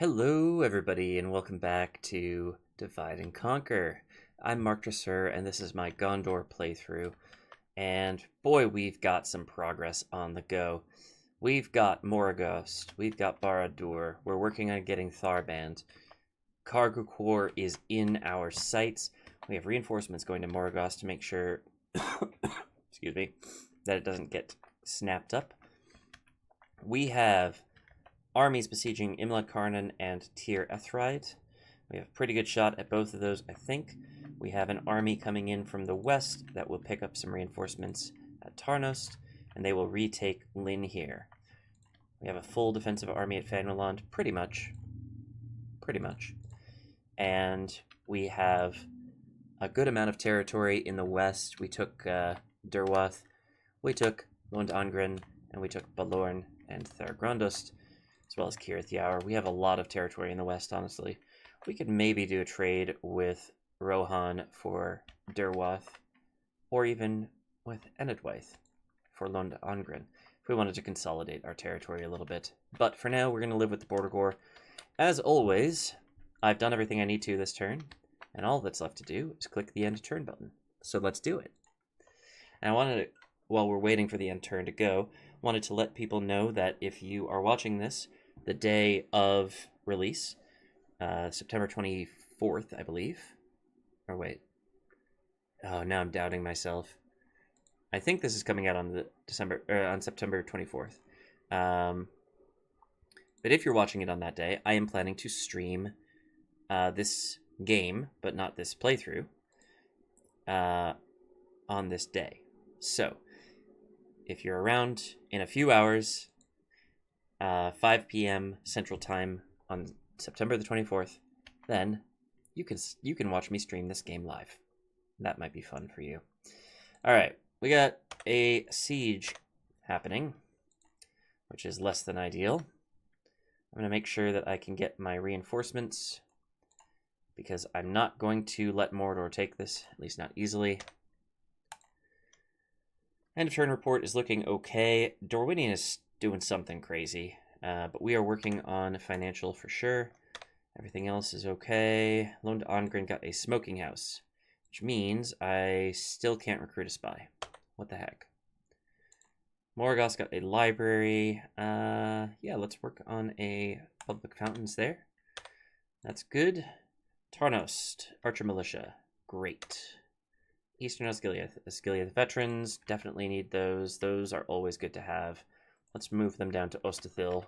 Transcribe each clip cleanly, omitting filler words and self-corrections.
Hello, everybody, and welcome back to Divide and Conquer. I'm Mark Dressur, and this is my Gondor playthrough. And boy, we've got some progress on the go. We've got Morigost, we've got Barad-dûr, we're working on getting Tharband. Cargo Corps is in our sights. We have reinforcements going to Morigost to make sure, excuse me, that it doesn't get snapped up. We have armies besieging Imlad Karnan and Tir Ethraid. We have a pretty good shot at both of those, I think. We have an army coming in from the west that will pick up some reinforcements at Tarnost, and they will retake Linhir. We have a full defensive army at Fanwaland, pretty much. And we have a good amount of territory in the west. We took Derwath, we took Lond Angren, and we took Balorn and Thar-Grondost, as well as Tir Ethraid. We have a lot of territory in the west, honestly. We could maybe do a trade with Rohan for Derwath, or even with Enedwaith for Lond Angren, if we wanted to consolidate our territory a little bit. But for now, we're going to live with the Border Corps. As always, I've done everything I need to this turn, and all that's left to do is click the End Turn button. So let's do it. And I wanted to, while we're waiting for the end turn to go, wanted to let people know that if you are watching this the day of release, September 24th, I believe. Or wait. Oh, now I'm doubting myself. I think this is coming out on on September 24th. But if you're watching it on that day, I am planning to stream this game, but not this playthrough, on this day. So, if you're around in a few hours, 5 p.m. Central Time on September the 24th, then you can watch me stream this game live. That might be fun for you. All right, we got a siege happening, which is less than ideal. I'm going to make sure that I can get my reinforcements, because I'm not going to let Mordor take this, at least not easily. End of turn report is looking okay. Dorwinian is doing something crazy, but we are working on financial for sure. Everything else is okay. Lond Angren got a smoking house, which means I still can't recruit a spy. What the heck? Morigost got a library. Yeah, let's work on a public fountains there. That's good. Tarnost, Archer Militia. Great. Eastern Osgiliath veterans, definitely need those. Those are always good to have. Let's move them down to Ostathil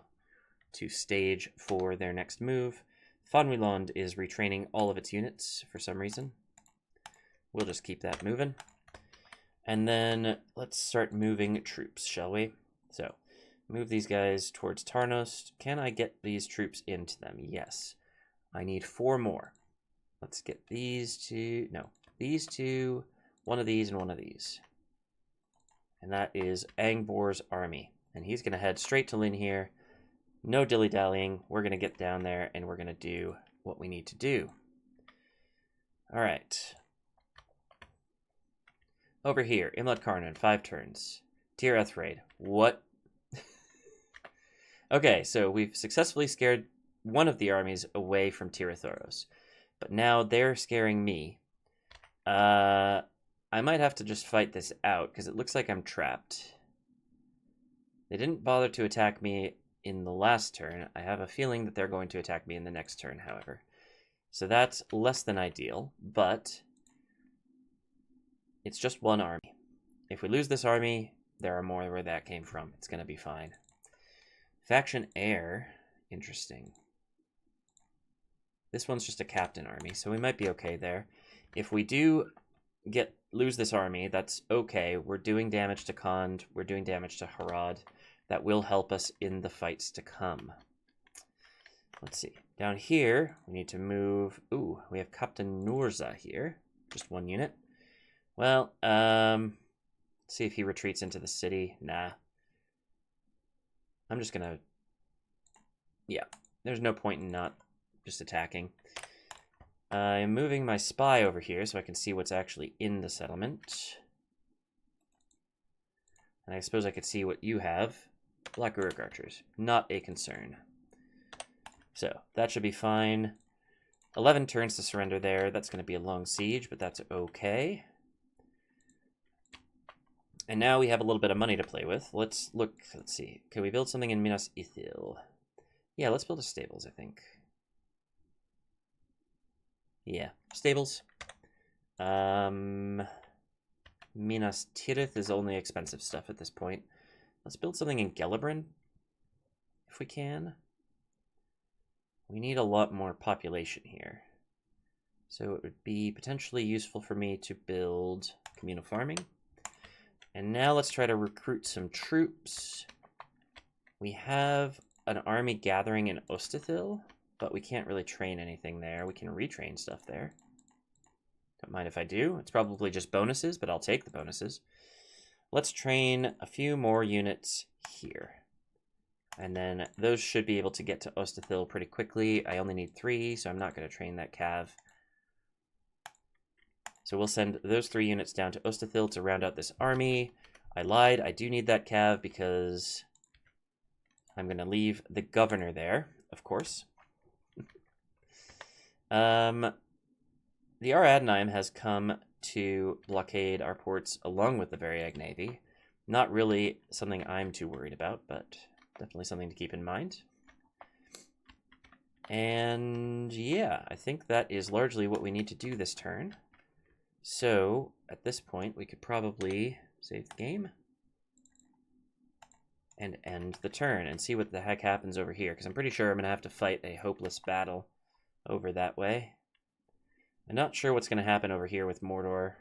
to stage for their next move. Fanwiland is retraining all of its units for some reason. We'll just keep that moving. And then let's start moving troops, shall we? So, move these guys towards Tarnost. Can I get these troops into them? Yes. I need 4 more. Let's get these two. No, these two. One of these and one of these. And that is Angbor's army. And he's going to head straight to Linhir. No dilly-dallying. We're going to get down there and we're going to do what we need to do. All right. Over here, Imlad Karnan, 5 turns. Tir Ethraid. What? Okay, so we've successfully scared one of the armies away from Tir Ethraid. But now they're scaring me. I might have to just fight this out, because it looks like I'm trapped. They didn't bother to attack me in the last turn. I have a feeling that they're going to attack me in the next turn, however. So that's less than ideal, but it's just one army. If we lose this army, there are more where that came from. It's going to be fine. Faction Air. Interesting. This one's just a captain army, so we might be okay there. If we do lose this army, that's okay. We're doing damage to Khand. We're doing damage to Harad. That will help us in the fights to come. Let's see. Down here, we need to move. Ooh, we have Captain Nurza here. Just 1 unit. Well, let's see if he retreats into the city. Nah. I'm just gonna... Yeah, there's no point in not just attacking. I'm moving my spy over here so I can see what's actually in the settlement. And I suppose I could see what you have. Black Uruk archers. Not a concern. So that should be fine. 11 turns to surrender there. That's going to be a long siege, but that's okay. And now we have a little bit of money to play with. Let's look. Let's see. Can we build something in Minas Ithil? Yeah, let's build a stables, I think. Yeah, stables. Minas Tirith is only expensive stuff at this point. Let's build something in Gelebrin, if we can. We need a lot more population here. So it would be potentially useful for me to build communal farming. And now let's try to recruit some troops. We have an army gathering in Ostithil, but we can't really train anything there. We can retrain stuff there. Don't mind if I do. It's probably just bonuses, but I'll take the bonuses. Let's train a few more units here. And then those should be able to get to Ostithil pretty quickly. I only need 3, so I'm not going to train that cav. So we'll send those 3 units down to Ostithil to round out this army. I lied. I do need that cav because I'm going to leave the governor there, of course. The Ar Adnaim has come to blockade our ports along with the Variag Navy. Not really something I'm too worried about, but definitely something to keep in mind. And yeah, I think that is largely what we need to do this turn. So at this point, we could probably save the game and end the turn and see what the heck happens over here, because I'm pretty sure I'm going to have to fight a hopeless battle over that way. I'm not sure what's going to happen over here with Mordor.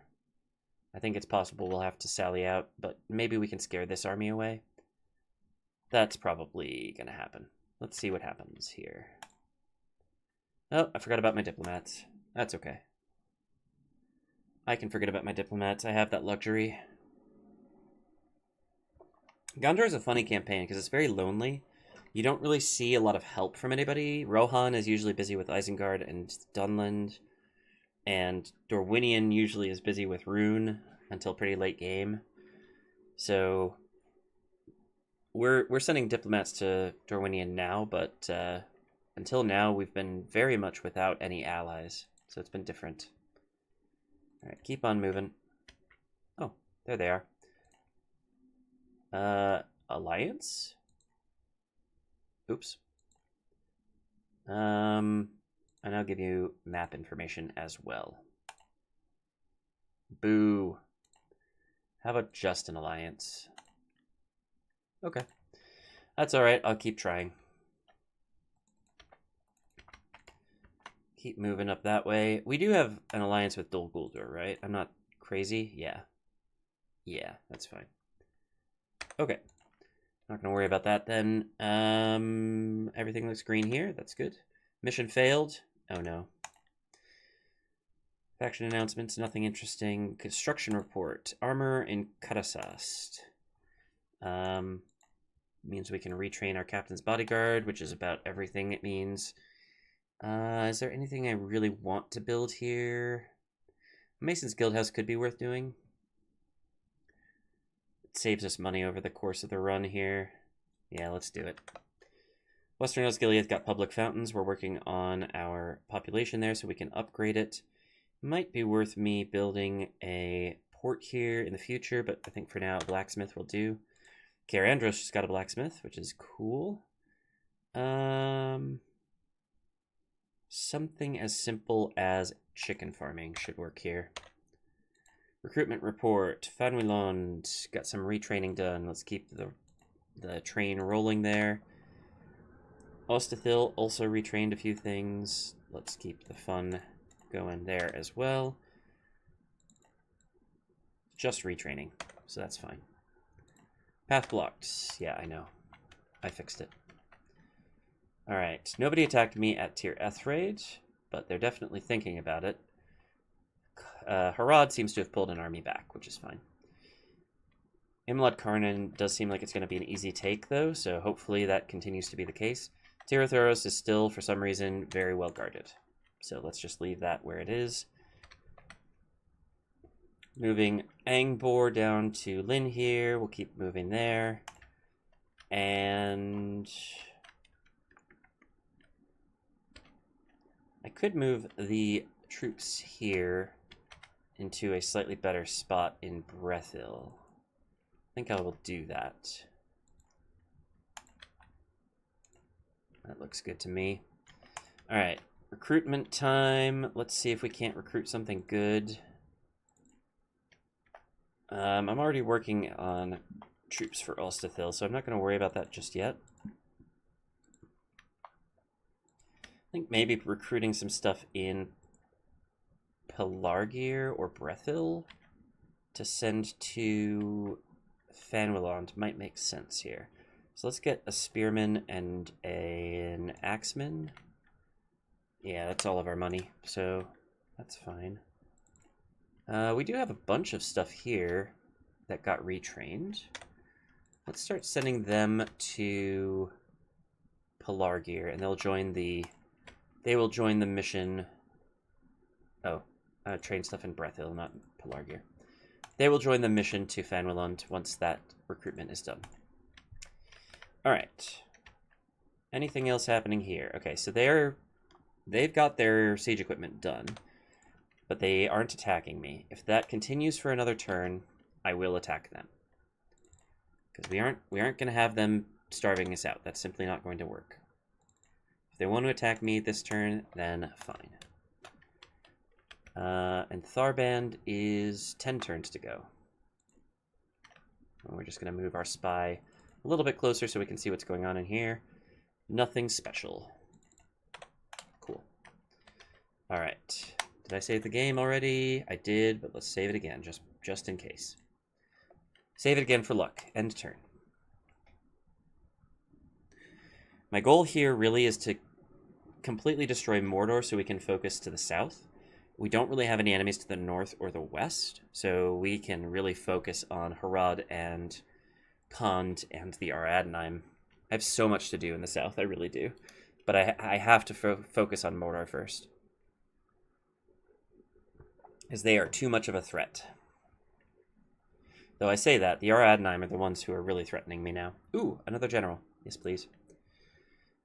I think it's possible we'll have to sally out, but maybe we can scare this army away. That's probably going to happen. Let's see what happens here. Oh, I forgot about my diplomats. That's okay. I can forget about my diplomats. I have that luxury. Gondor is a funny campaign because it's very lonely. You don't really see a lot of help from anybody. Rohan is usually busy with Isengard and Dunland. And Dorwinion usually is busy with Rune until pretty late game. So we're sending diplomats to Dorwinion now, but until now we've been very much without any allies. So it's been different. All right, keep on moving. Oh, there they are. Alliance? Oops. And I'll give you map information as well. Boo. How about just an alliance? Okay. That's all right. I'll keep trying. Keep moving up that way. We do have an alliance with Dol Guldur, right? I'm not crazy? Yeah. Yeah, that's fine. Okay. Not going to worry about that then. Everything looks green here. That's good. Mission failed. Oh, no. Faction announcements, nothing interesting. Construction report. Armor in Karasast. Means we can retrain our captain's bodyguard, which is about everything it means. Is there anything I really want to build here? Mason's Guildhouse could be worth doing. It saves us money over the course of the run here. Yeah, let's do it. Western Osgiliath got public fountains. We're working on our population there so we can upgrade it. Might be worth me building a port here in the future, but I think for now a blacksmith will do. Carandros just got a blacksmith, which is cool. Something as simple as chicken farming should work here. Recruitment report. Fanwilond got some retraining done. Let's keep the train rolling there. Ostithil also retrained a few things. Let's keep the fun going there as well. Just retraining, so that's fine. Path blocked. Yeah, I know. I fixed it. Alright, nobody attacked me at Tir Ethraid, but they're definitely thinking about it. Harad seems to have pulled an army back, which is fine. Imlad Karnan does seem like it's going to be an easy take, though, so hopefully that continues to be the case. Tir Ethraid is still, for some reason, very well guarded. So let's just leave that where it is. Moving Angbor down to Linhir. We'll keep moving there. And I could move the troops here into a slightly better spot in Brethil. I think I will do that. That looks good to me. All right, recruitment time. Let's see if we can't recruit something good. I'm already working on troops for Ulstethil, so I'm not going to worry about that just yet. I think maybe recruiting some stuff in Pelargir or Brethil to send to Fanwilond might make sense here. So let's get a spearman and an axeman. Yeah, that's all of our money, so that's fine. We do have a bunch of stuff here that got retrained. Let's start sending them to Pelargir, and they'll join the... They will join the mission... Oh, train stuff in Brethil, not Pelargir. They will join the mission to Fanwilond once that recruitment is done. Alright. Anything else happening here? Okay, so they've got their siege equipment done, but they aren't attacking me. If that continues for another turn, I will attack them. Because we aren't going to have them starving us out. That's simply not going to work. If they want to attack me this turn, then fine. And Tharband is 10 turns to go. And we're just going to move our spy a little bit closer so we can see what's going on in here. Nothing special. Cool. All right. Did I save the game already? I did, but let's save it again, just in case. Save it again for luck. End turn. My goal here really is to completely destroy Mordor so we can focus to the south. We don't really have any enemies to the north or the west, so we can really focus on Harad and Khand and the Aradnaim. I have so much to do in the south, I really do. But I have to focus on Mordor first, as they are too much of a threat. Though I say that, the Aradnaim are the ones who are really threatening me now. Ooh, another general. Yes, please.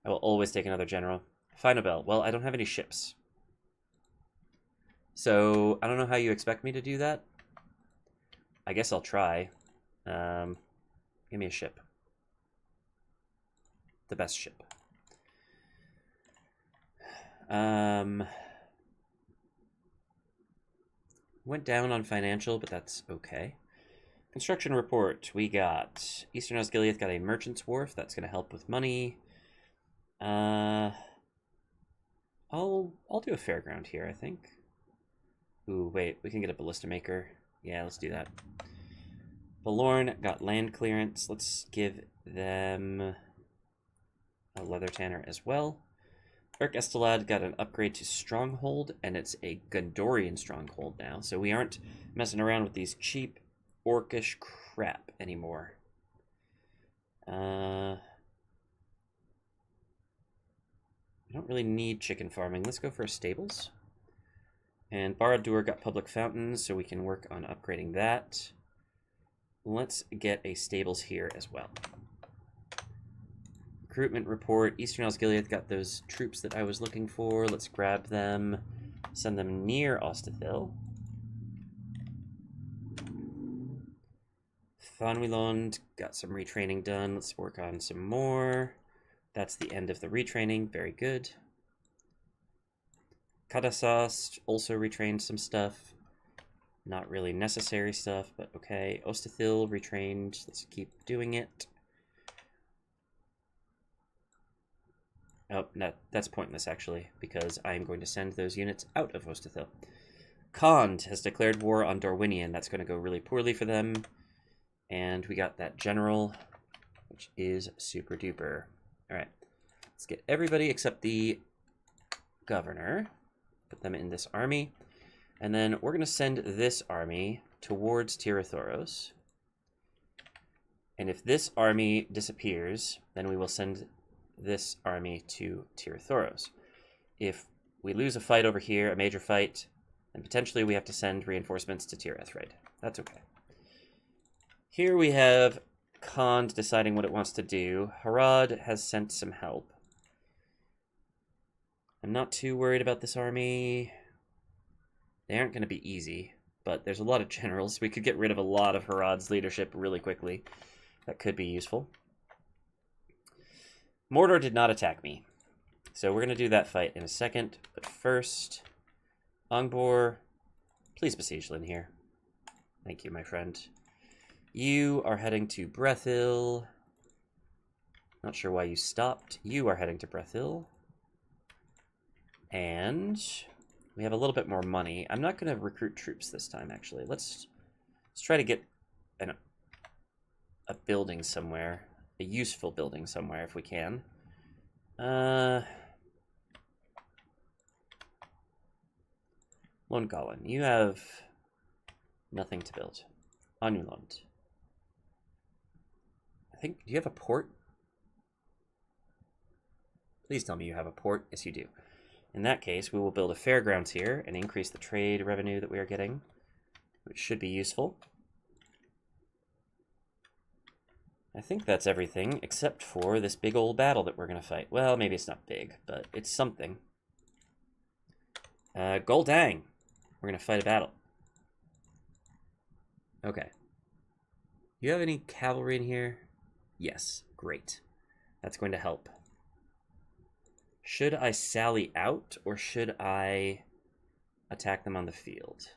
I will always take another general. Finabel. Well, I don't have any ships. So, I don't know how you expect me to do that. I guess I'll try. Give me a ship. The best ship. Went down on financial, but that's okay. Construction report. We got Eastern Osgiliath got a merchant's wharf. That's going to help with money. I'll do a fairground here, I think. Ooh, wait, we can get a ballista maker. Yeah, let's do that. Balorn got land clearance. Let's give them a leather tanner as well. Erk Estelad got an upgrade to stronghold, and it's a Gondorian stronghold now. So we aren't messing around with these cheap orcish crap anymore. We don't really need chicken farming. Let's go for stables. And Barad-dûr got public fountains, so we can work on upgrading that. Let's get a stables here as well. Recruitment report. Eastern Osgiliath got those troops that I was looking for. Let's grab them, send them near Ulstethil. Fanwilond got some retraining done. Let's work on some more. That's the end of the retraining. Very good. Kadasast also retrained some stuff. Not really necessary stuff, but okay. Ulstethil retrained. Let's keep doing it. Oh, no, that's pointless, actually, because I'm going to send those units out of Ulstethil. Khand has declared war on Dorwinion. That's going to go really poorly for them. And we got that general, which is super duper. All right, let's get everybody except the governor. Put them in this army. And then we're going to send this army towards Tir Ethraid. And if this army disappears, then we will send this army to Tir Ethraid. If we lose a fight over here, a major fight, then potentially we have to send reinforcements to Tir Ethraid. That's okay. Here we have Khand deciding what it wants to do. Harad has sent some help. I'm not too worried about this army. They aren't going to be easy, but there's a lot of generals. We could get rid of a lot of Herod's leadership really quickly. That could be useful. Mordor did not attack me, so we're going to do that fight in a second. But first, Umbar, please besiege Linhir. Thank you, my friend. You are heading to Brethil. Not sure why you stopped. You are heading to Brethil. And we have a little bit more money. I'm not going to recruit troops this time, actually. Let's try to get a building somewhere. A useful building somewhere, if we can. Londgalen, you have nothing to build. Anulund. I think, do you have a port? Please tell me you have a port. Yes, you do. In that case, we will build a fairgrounds here and increase the trade revenue that we are getting, which should be useful. I think that's everything, except for this big old battle that we're going to fight. Well, maybe it's not big, but it's something. Goldang! We're going to fight a battle. Okay. You have any cavalry in here? Yes, great. That's going to help. Should I sally out, or should I attack them on the field?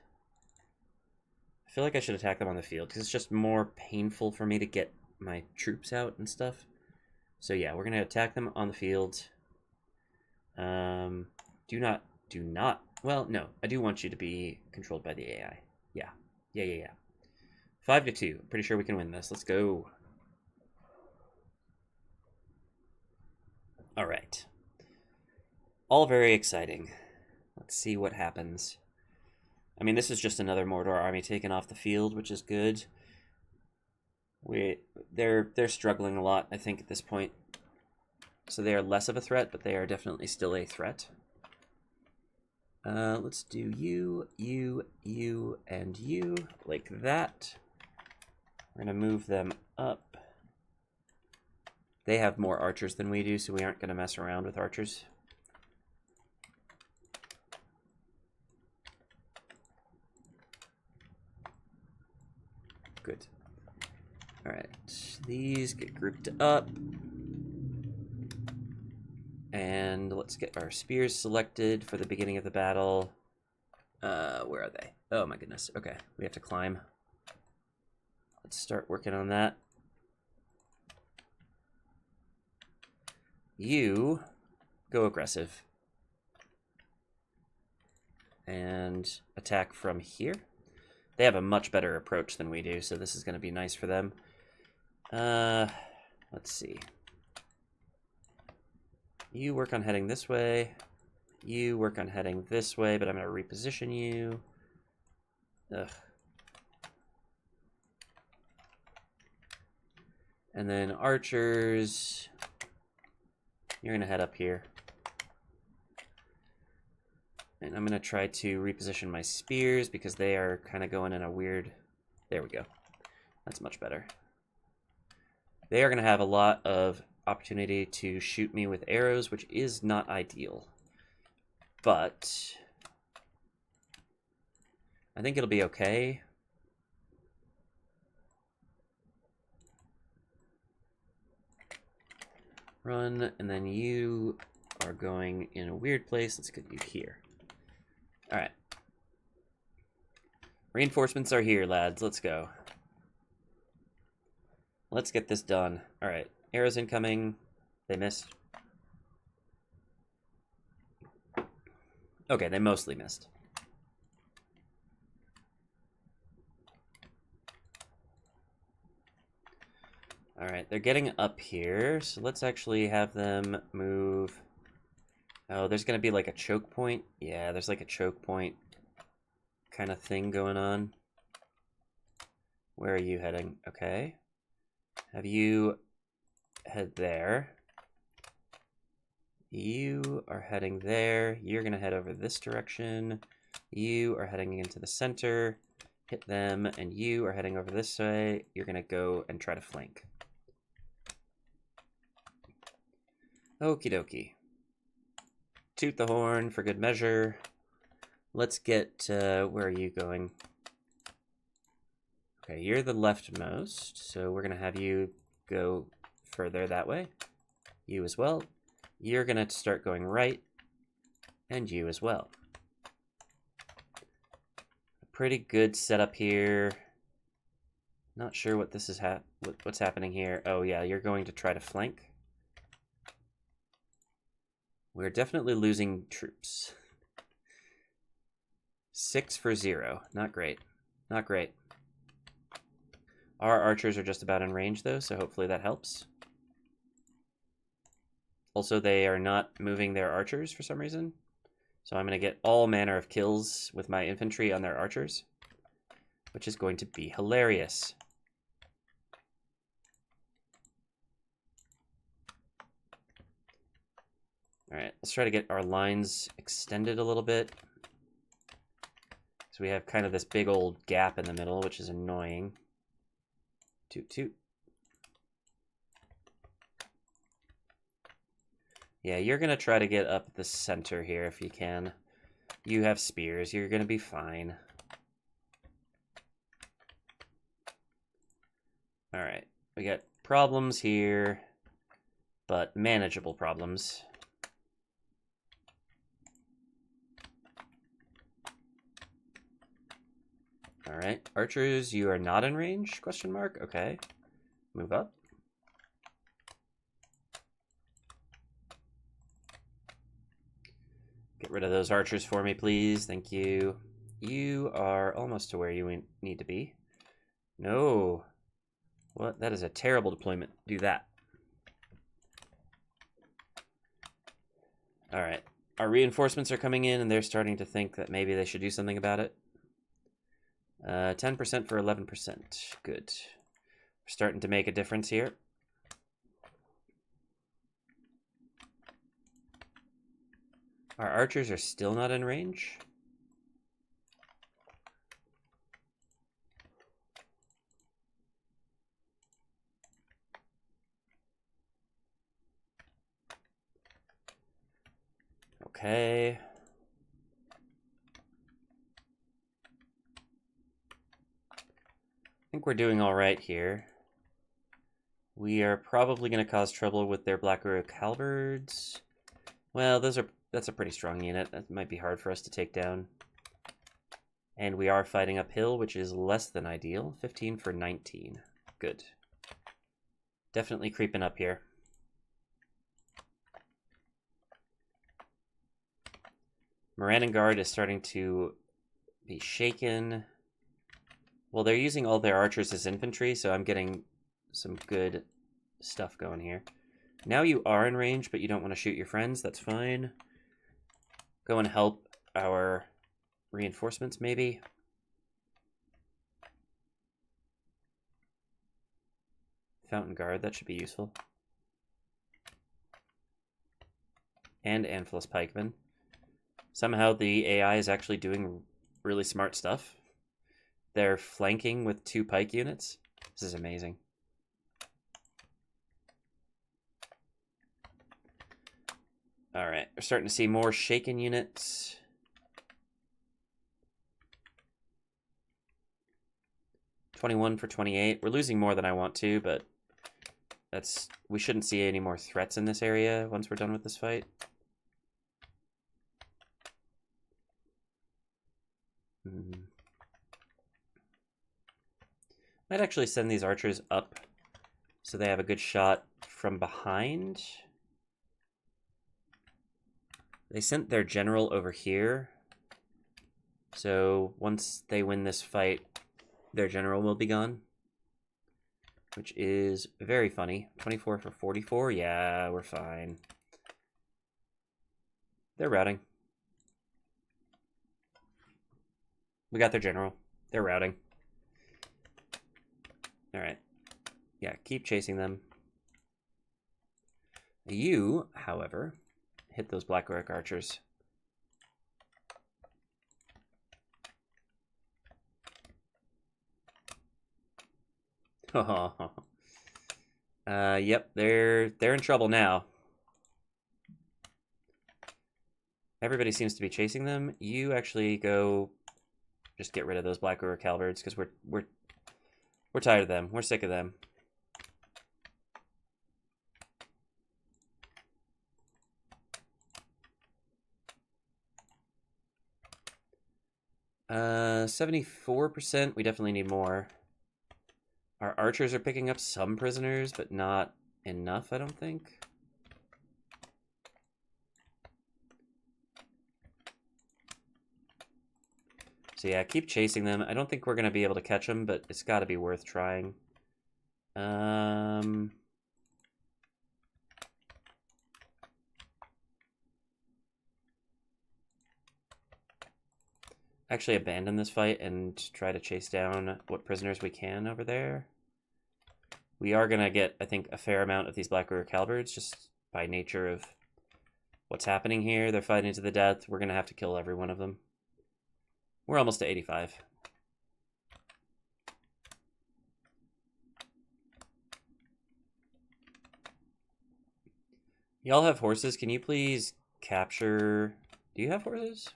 I feel like I should attack them on the field, because it's just more painful for me to get my troops out and stuff. So yeah, we're going to attack them on the field. Do not. Well, no, I do want you to be controlled by the AI. Yeah. 5-2. Pretty sure we can win this. Let's go. All right. All very exciting. Let's see what happens. I mean, this is just another Mordor army taken off the field, which is good. They're struggling a lot, I think, at this point. So they are less of a threat, but they are definitely still a threat. Let's do you, and you, like that. We're going to move them up. They have more archers than we do, so we aren't going to mess around with archers. Good. All right, these get grouped up. And let's get our spears selected for the beginning of the battle. Where are they? Oh my goodness. Okay, we have to climb. Let's start working on that. You go aggressive. And attack from here. They have a much better approach than we do, so this is going to be nice for them. Let's see. You work on heading this way. You work on heading this way, but I'm going to reposition you. Ugh. And then archers, you're going to head up here. And I'm going to try to reposition my spears because they are kind of going in a weird... There we go. That's much better. They are going to have a lot of opportunity to shoot me with arrows, which is not ideal. But I think it'll be okay. Run, and then you are going in a weird place. Let's get you here. All right. Reinforcements are here, lads. Let's go. Let's get this done. All right. Arrows incoming. They missed. Okay, they mostly missed. All right, they're getting up here, so let's actually have them move. Oh, there's going to be like a choke point. Yeah, there's like a choke point kind of thing going on. Where are you heading? Okay. Have you head there. You are heading there. You're going to head over this direction. You are heading into the center. Hit them, and you are heading over this way. You're going to go and try to flank. Okie dokie. toot the horn for good measure. Let's get, where are you going? Okay, you're the leftmost, so we're going to have you go further that way. You as well. You're going to start going right, and you as well. Pretty good setup here. Not sure what this is what's happening here. Oh yeah, you're going to try to flank. We're definitely losing troops. 6 for 0. Not great. Not great. Our archers are just about in range though, so hopefully that helps. Also, they are not moving their archers for some reason. So I'm going to get all manner of kills with my infantry on their archers, which is going to be hilarious. All right, let's try to get our lines extended a little bit. So we have kind of this big old gap in the middle, which is annoying. Toot toot. Yeah, you're going to try to get up the center here if you can. You have spears. You're going to be fine. All right. We got problems here, but manageable problems. All right. Archers, you are not in range? Question mark. Okay. Move up. Get rid of those archers for me, please. Thank you. You are almost to where you need to be. No. What? That is a terrible deployment. Do that. All right. Our reinforcements are coming in, and they're starting to think that maybe they should do something about it. 10% for 11%. Good. We're starting to make a difference here. Our archers are still not in range. Okay. I think we're doing all right here. We are probably going to cause trouble with their Black Rook halberds. Well, that's a pretty strong unit. That might be hard for us to take down. And we are fighting uphill, which is less than ideal. 15 for 19. Good. Definitely creeping up here. Moranningard is starting to be shaken. Well, they're using all their archers as infantry, so I'm getting some good stuff going here. Now you are in range, but you don't want to shoot your friends. That's fine. Go and help our reinforcements, maybe. Fountain Guard, that should be useful. And Anphilis Pikemen. Somehow the AI is actually doing really smart stuff. They're flanking with 2 pike units. This is amazing. All right, we're starting to see more shaken units. $21 for 28. We're losing more than I want to, but we shouldn't see any more threats in this area once we're done with this fight. Might actually send these archers up so they have a good shot from behind. They sent their general over here. So once they win this fight, their general will be gone. Which is very funny. 24 for 44. Yeah, we're fine. They're routing. We got their general. They're routing. All right. Yeah, keep chasing them. You, however, hit those Black Rook archers. Yep, they're in trouble now. Everybody seems to be chasing them. You actually go just get rid of those Black River Calverts because we're tired of them. We're sick of them. Uh, 74%. We definitely need more. Our archers are picking up some prisoners, but not enough, I don't think. So yeah, keep chasing them. I don't think we're going to be able to catch them, but it's got to be worth trying. Actually abandon this fight and try to chase down what prisoners we can over there. We are going to get, I think, a fair amount of these Black River Calverts just by nature of what's happening here. They're fighting to the death. We're going to have to kill every one of them. We're almost to 85. Y'all have horses. Can you please capture... Do you have horses?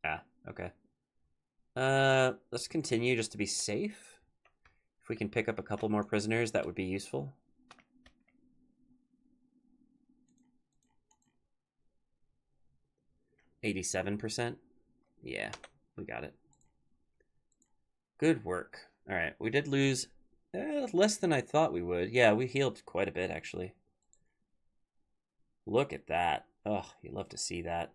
Ah, okay. Let's continue just to be safe. If we can pick up a couple more prisoners, that would be useful. %. Yeah, we got it. Good work. All right, we did lose less than I thought we would. Yeah, we healed quite a bit, actually. Look at that. Oh, you love to see that.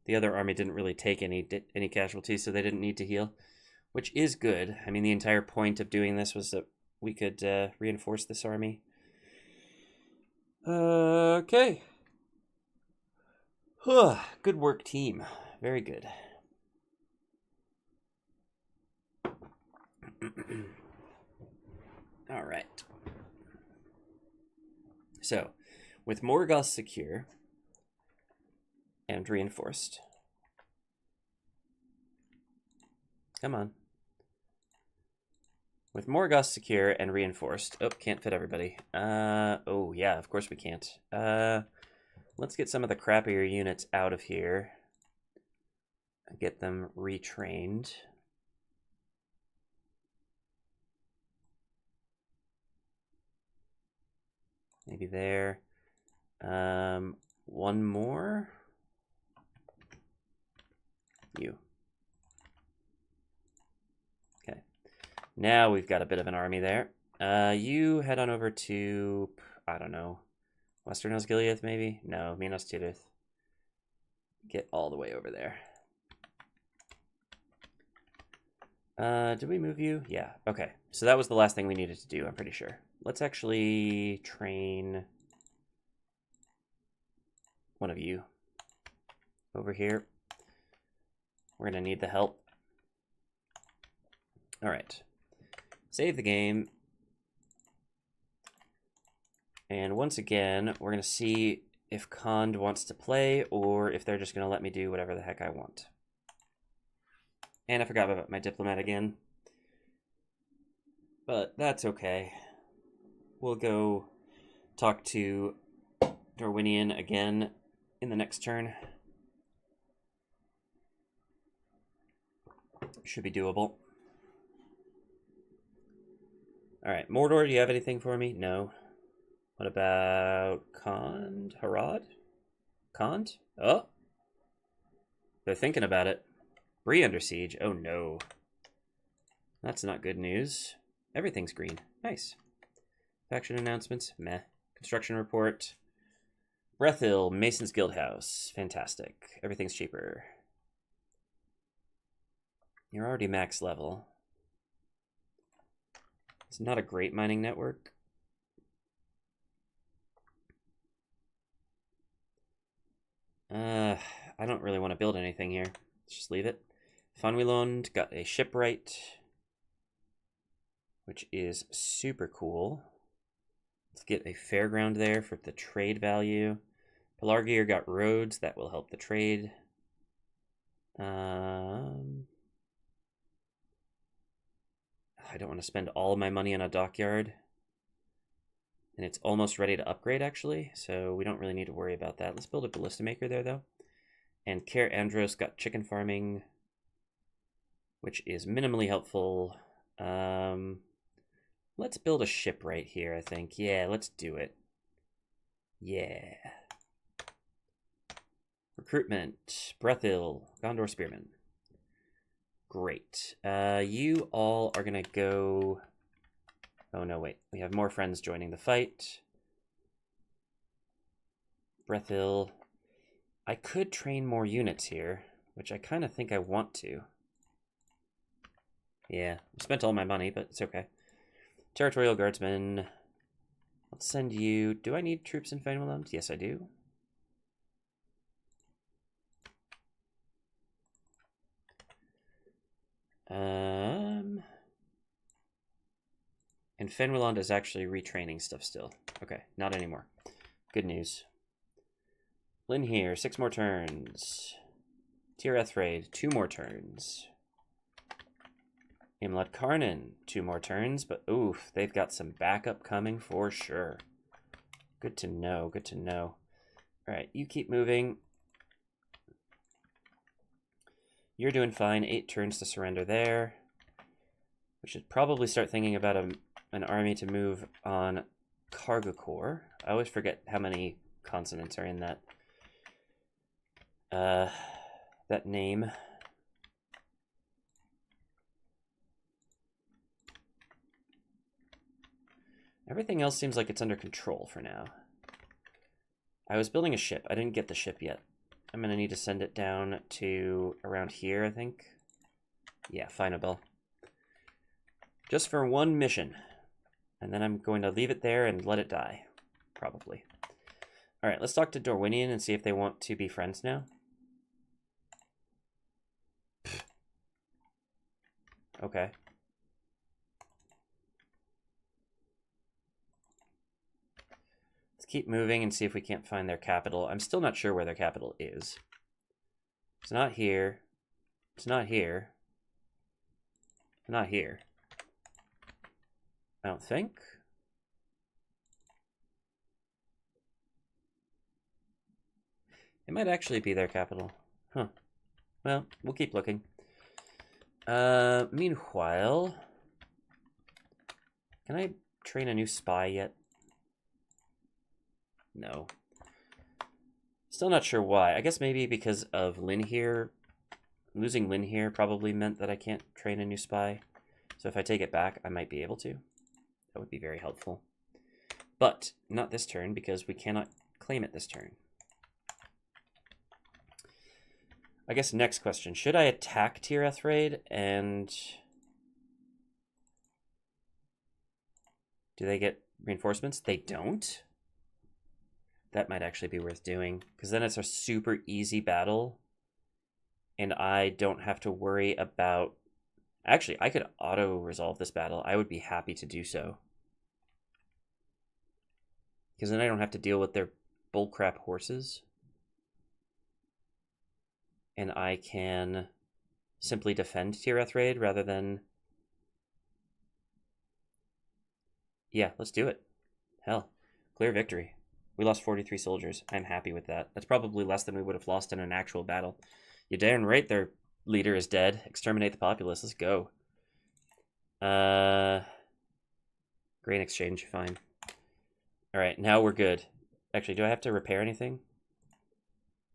The other army didn't really take any casualties, so they didn't need to heal, which is good. I mean, the entire point of doing this was that we could reinforce this army. Okay. Good work, team. Very good. All right. So, with Morigost secure and reinforced. Come on. With Morigost secure and reinforced. Oh, can't fit everybody. Oh, yeah, of course we can't. Let's get some of the crappier units out of here. Get them retrained. Maybe there. One more. You. Okay. Now we've got a bit of an army there. You head on over to, I don't know, Western Osgiliath maybe? No, Minas Tirith. Get all the way over there. Did we move you? Yeah, okay. So that was the last thing we needed to do, I'm pretty sure. Let's actually train one of you over here. We're going to need the help. All right. Save the game. And once again, we're going to see if Khand wants to play or if they're just going to let me do whatever the heck I want. And I forgot about my diplomat again. But that's okay. We'll go talk to Darwinian again in the next turn. Should be doable. Alright, Mordor, do you have anything for me? No. What about Khand? Harad? Khand? Oh! They're thinking about it. Bree under siege. Oh no. That's not good news. Everything's green. Nice. Faction announcements. Meh. Construction report. Brethil, Mason's Guildhouse. Fantastic. Everything's cheaper. You're already max level. It's not a great mining network. I don't really want to build anything here. Let's just leave it. Fanwilond got a shipwright, which is super cool. Let's get a fairground there for the trade value. Pelargir got roads. That will help the trade. I don't want to spend all of my money on a dockyard. And it's almost ready to upgrade, actually, so we don't really need to worry about that. Let's build a ballista maker there, though. And Tir Andros got chicken farming, which is minimally helpful. Let's build a ship right here, I think. Yeah, let's do it. Yeah. Recruitment. Brethil. Gondor Spearman. Great. You all are going to go... Oh, no, wait. We have more friends joining the fight. Brethil. I could train more units here, which I kind of think I want to. Yeah, I spent all my money, but it's okay. Territorial Guardsmen. Let's send you... Do I need troops in Fenwaland? Yes, I do. And Fenwaland is actually retraining stuff still. Okay, not anymore. Good news. Linhir, 6 more turns. Tir Ethraid, 2 more turns. Imlad Karnan, 2 more turns, but oof, they've got some backup coming for sure. Good to know, good to know. All right, you keep moving. You're doing fine. 8 turns to surrender there. We should probably start thinking about an army to move on Cargo Corps. I always forget how many consonants are in that that name. Everything else seems like it's under control for now. I was building a ship. I didn't get the ship yet. I'm going to need to send it down to around here, I think. Yeah, Finabel. Just for one mission. And then I'm going to leave it there and let it die. Probably. Alright, let's talk to Dorwinian and see if they want to be friends now. Okay. Let's keep moving and see if we can't find their capital. I'm still not sure where their capital is. It's not here. It's not here. It's not here. I don't think. It might actually be their capital. Huh. Well, we'll keep looking. Meanwhile, can I train a new spy yet? No. Still not sure why. I guess maybe because of Linhir. Losing Linhir probably meant that I can't train a new spy. So if I take it back, I might be able to. That would be very helpful. But not this turn, because we cannot claim it this turn. I guess next question. Should I attack Tir Ethraid and... Do they get reinforcements? They don't? That might actually be worth doing, because then it's a super easy battle, and I don't have to worry about... Actually, I could auto-resolve this battle. I would be happy to do so. Because then I don't have to deal with their bullcrap horses. And I can simply defend Tir Ethraid rather than... Yeah, let's do it. Hell, clear victory. We lost 43 soldiers. I'm happy with that. That's probably less than we would have lost in an actual battle. You're darn right their leader is dead. Exterminate the populace. Let's go. Grain exchange, fine. Alright, now we're good. Actually, do I have to repair anything?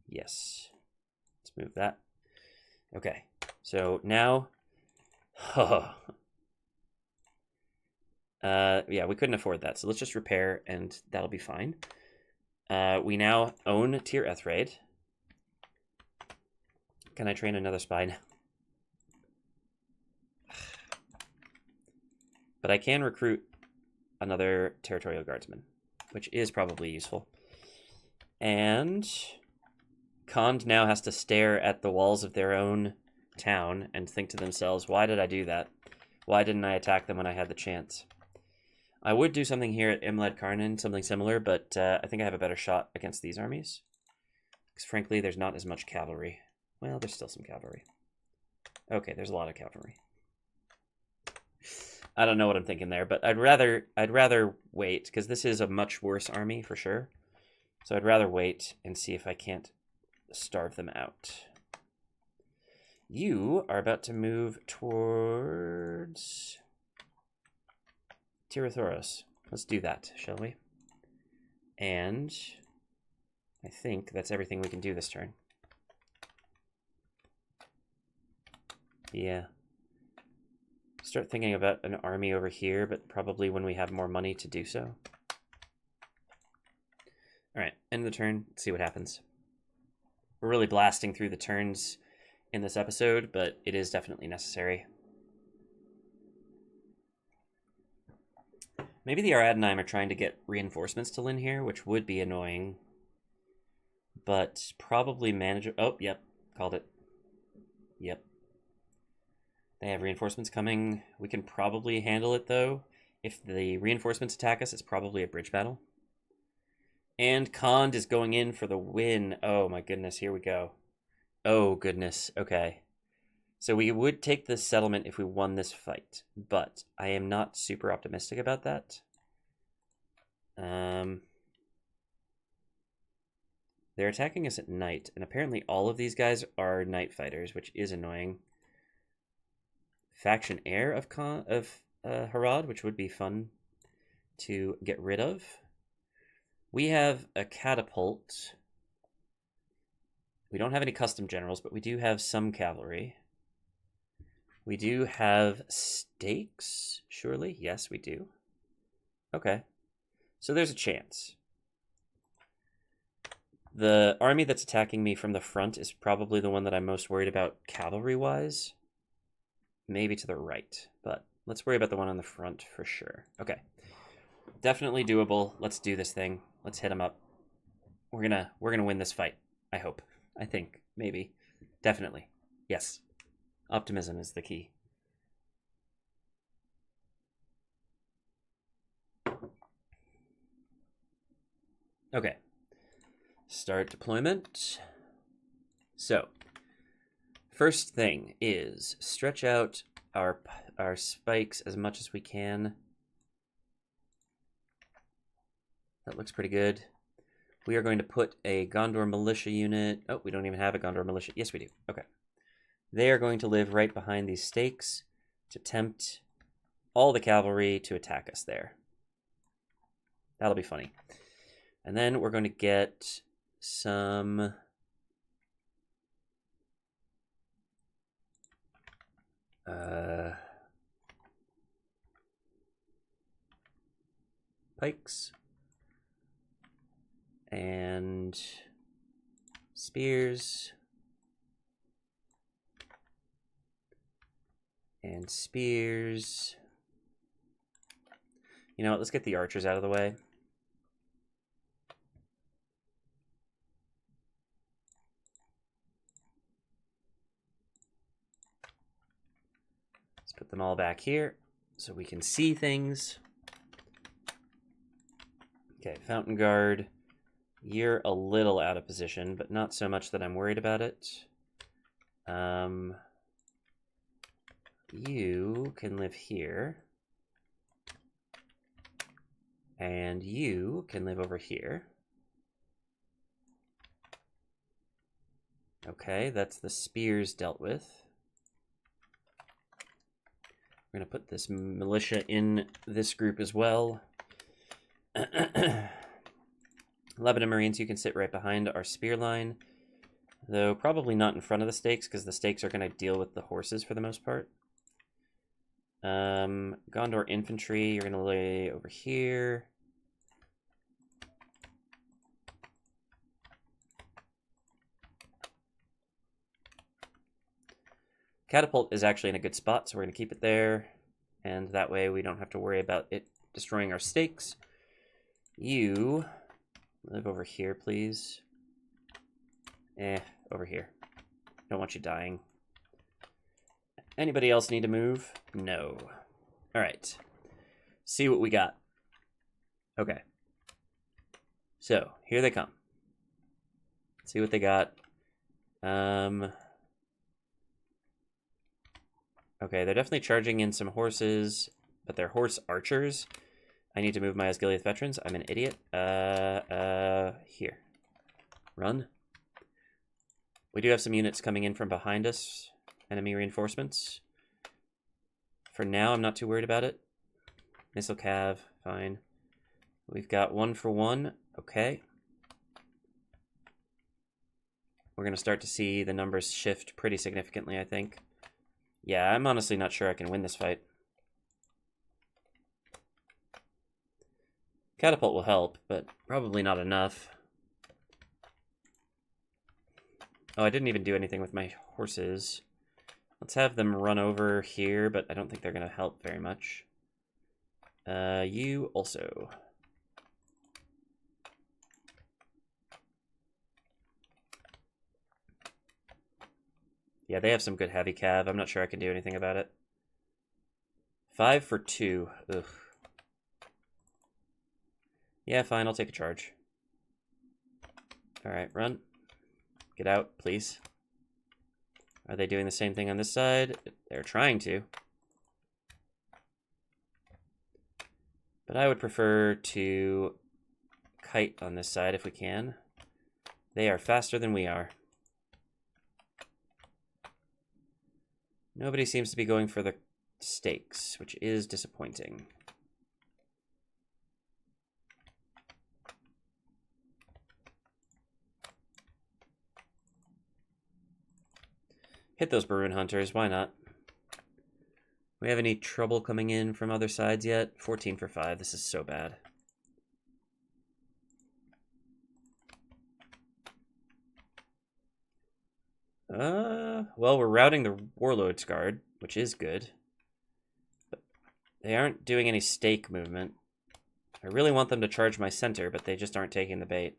Yes. Let's move that. Okay, so now... yeah, we couldn't afford that, so let's just repair, and that'll be fine. We now own Tir Ethraid. Can I train another spy now? But I can recruit another territorial guardsman, which is probably useful. And Khand now has to stare at the walls of their own town and think to themselves, why did I do that? Why didn't I attack them when I had the chance? I would do something here at Imlad Karnan, something similar, but I think I have a better shot against these armies. Because frankly, there's not as much cavalry. Well, there's still some cavalry. Okay, there's a lot of cavalry. I don't know what I'm thinking there, but I'd rather wait, because this is a much worse army for sure. So I'd rather wait and see if I can't starve them out. You are about to move towards Tir Ethraid. Let's do that, shall we? And I think that's everything we can do this turn. Yeah. Start thinking about an army over here, but probably when we have more money to do so. Alright, end of the turn. Let's see what happens. We're really blasting through the turns in this episode, but it is definitely necessary. Maybe the Aradnaim are trying to get reinforcements to Linhir, which would be annoying. But probably manager... Oh, yep. Called it. Yep. They have reinforcements coming. We can probably handle it, though. If the reinforcements attack us, it's probably a bridge battle. And Khand is going in for the win. Oh, my goodness. Here we go. Oh, goodness. Okay. So we would take this settlement if we won this fight, but I am not super optimistic about that. They're attacking us at night, and apparently all of these guys are night fighters, which is annoying. Faction heir of Harad, which would be fun to get rid of. We have a catapult. We don't have any custom generals, but we do have some cavalry. We do have stakes, surely? Yes, we do. Okay. So there's a chance. The army that's attacking me from the front is probably the one that I'm most worried about cavalry-wise. Maybe to the right, but let's worry about the one on the front for sure. Okay. Definitely doable. Let's do this thing. Let's hit them up. We're gonna win this fight. I hope. I think. Maybe. Definitely. Yes. Optimism is the key. Okay. Start deployment. So, first thing is stretch out our spikes as much as we can. That looks pretty good. We are going to put a Gondor militia unit. Oh, we don't even have a Gondor militia. Yes, we do. Okay. They are going to live right behind these stakes to tempt all the cavalry to attack us there. That'll be funny. And then we're going to get some... pikes. And spears. And spears. You know what, let's get the archers out of the way. Let's put them all back here so we can see things. Okay, Fountain Guard. You're a little out of position, but not so much that I'm worried about it. You can live here. And you can live over here. Okay, that's the spears dealt with. We're going to put this militia in this group as well. Lebanon Marines, you can sit right behind our spear line. Though probably not in front of the stakes, because the stakes are going to deal with the horses for the most part. Gondor Infantry, you're going to lay over here. Catapult is actually in a good spot, so we're going to keep it there. And that way we don't have to worry about it destroying our stakes. You live over here, please. Over here. Don't want you dying. Anybody else need to move? No. All right. See what we got. Okay. So, here they come. See what they got. Okay, they're definitely charging in some horses but they're horse archers. I need to move my Osgiliath veterans. I'm an idiot. Here. Run. We do have some units coming in from behind us. Enemy reinforcements. For now, I'm not too worried about it. Missile cav, fine. We've got 1 for 1. Okay. We're going to start to see the numbers shift pretty significantly, I think. Yeah, I'm honestly not sure I can win this fight. Catapult will help, but probably not enough. Oh, I didn't even do anything with my horses. Let's have them run over here, but I don't think they're going to help very much. You also. Yeah, they have some good heavy cav. I'm not sure I can do anything about it. 5 for 2. Ugh. Yeah, fine. I'll take a charge. All right, run. Get out, please. Are they doing the same thing on this side? They're trying to. But I would prefer to kite on this side if we can. They are faster than we are. Nobody seems to be going for the stakes, which is disappointing. Hit those Baroon Hunters, why not? We have any trouble coming in from other sides yet? 14 for 5, this is so bad. Well, we're routing the Warlord's Guard, which is good. But they aren't doing any stake movement. I really want them to charge my center, but they just aren't taking the bait.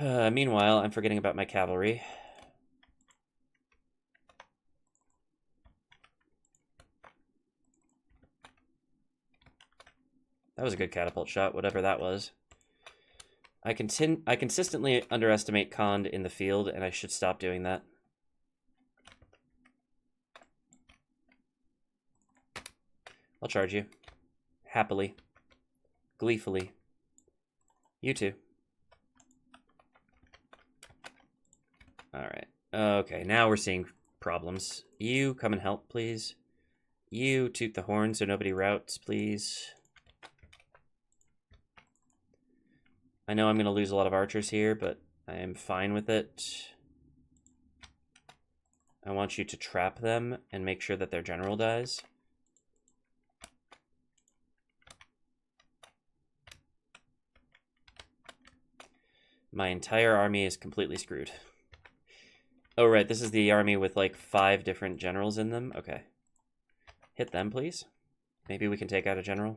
Meanwhile, I'm forgetting about my cavalry. That was a good catapult shot, whatever that was. I consistently underestimate Khand in the field, and I should stop doing that. I'll charge you. Happily. Gleefully. You too. Alright. Okay, now we're seeing problems. You come and help, please. You toot the horn so nobody routs, please. I know I'm going to lose a lot of archers here, but I am fine with it. I want you to trap them and make sure that their general dies. My entire army is completely screwed. Oh, right, this is the army with like 5 different generals in them. Okay. Hit them, please. Maybe we can take out a general.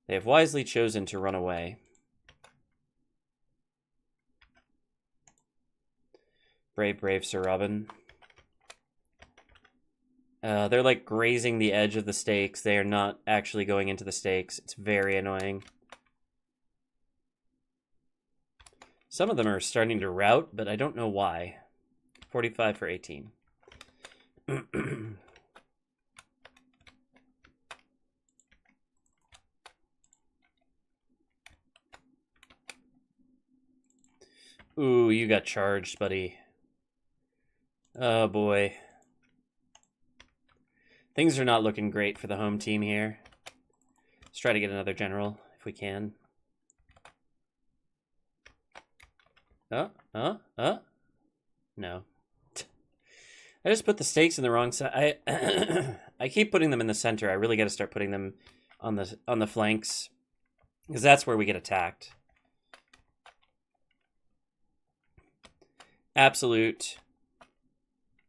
They have wisely chosen to run away. Brave, brave Sir Robin. They're like grazing the edge of the stakes. They are not actually going into the stakes. It's very annoying. Some of them are starting to rout, but I don't know why. 45 for 18. Ooh, you got charged, buddy. Oh, boy. Things are not looking great for the home team here. Let's try to get another general, if we can. No. I just put the stakes in the wrong side. I keep putting them in the center. I really got to start putting them on the flanks, because that's where we get attacked. Absolute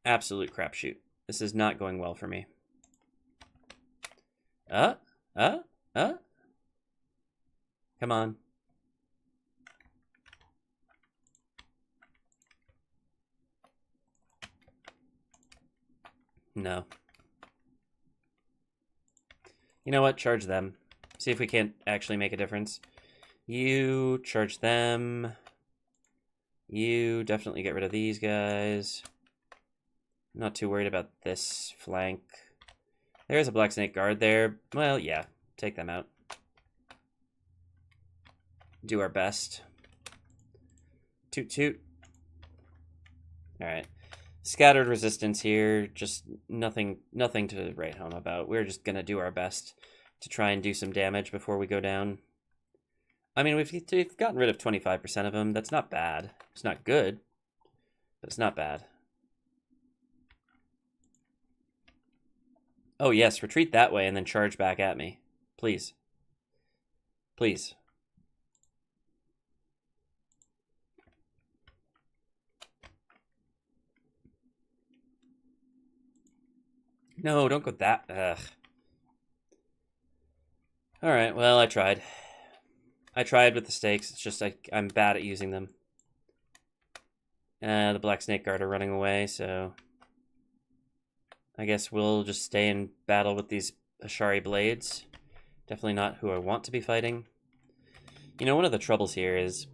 crapshoot. This is not going well for me. Come on. No. You know what? Charge them. See if we can't actually make a difference. You charge them. You definitely get rid of these guys. Not too worried about this flank. There's a Black Snake Guard there. Well, yeah, take them out. Do our best. Toot toot. Alright. Scattered resistance here. Just nothing to write home about. We're just gonna do our best to try and do some damage before we go down. I mean, we've gotten rid of 25% of them. That's not bad. It's not good, but it's not bad. Oh, yes, retreat that way and then charge back at me. Please. Please. No, don't go that... Ugh. Alright, well, I tried. I tried with the stakes. It's just I'm bad at using them. The Black Snake Guard are running away, so... I guess we'll just stay in battle with these Ashari Blades. Definitely not who I want to be fighting. You know, one of the troubles here is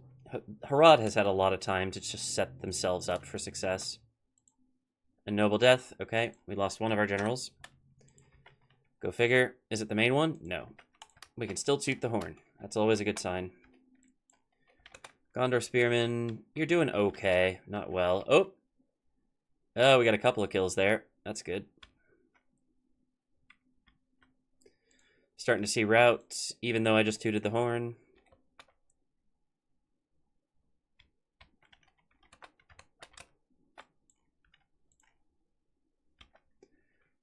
Harad has had a lot of time to just set themselves up for success. A noble death. Okay, we lost one of our generals. Go figure. Is it the main one? No. We can still toot the horn. That's always a good sign. Gondor Spearman, you're doing okay. Not well. Oh! Oh, we got a couple of kills there. That's good. Starting to see routes, even though I just tooted the horn.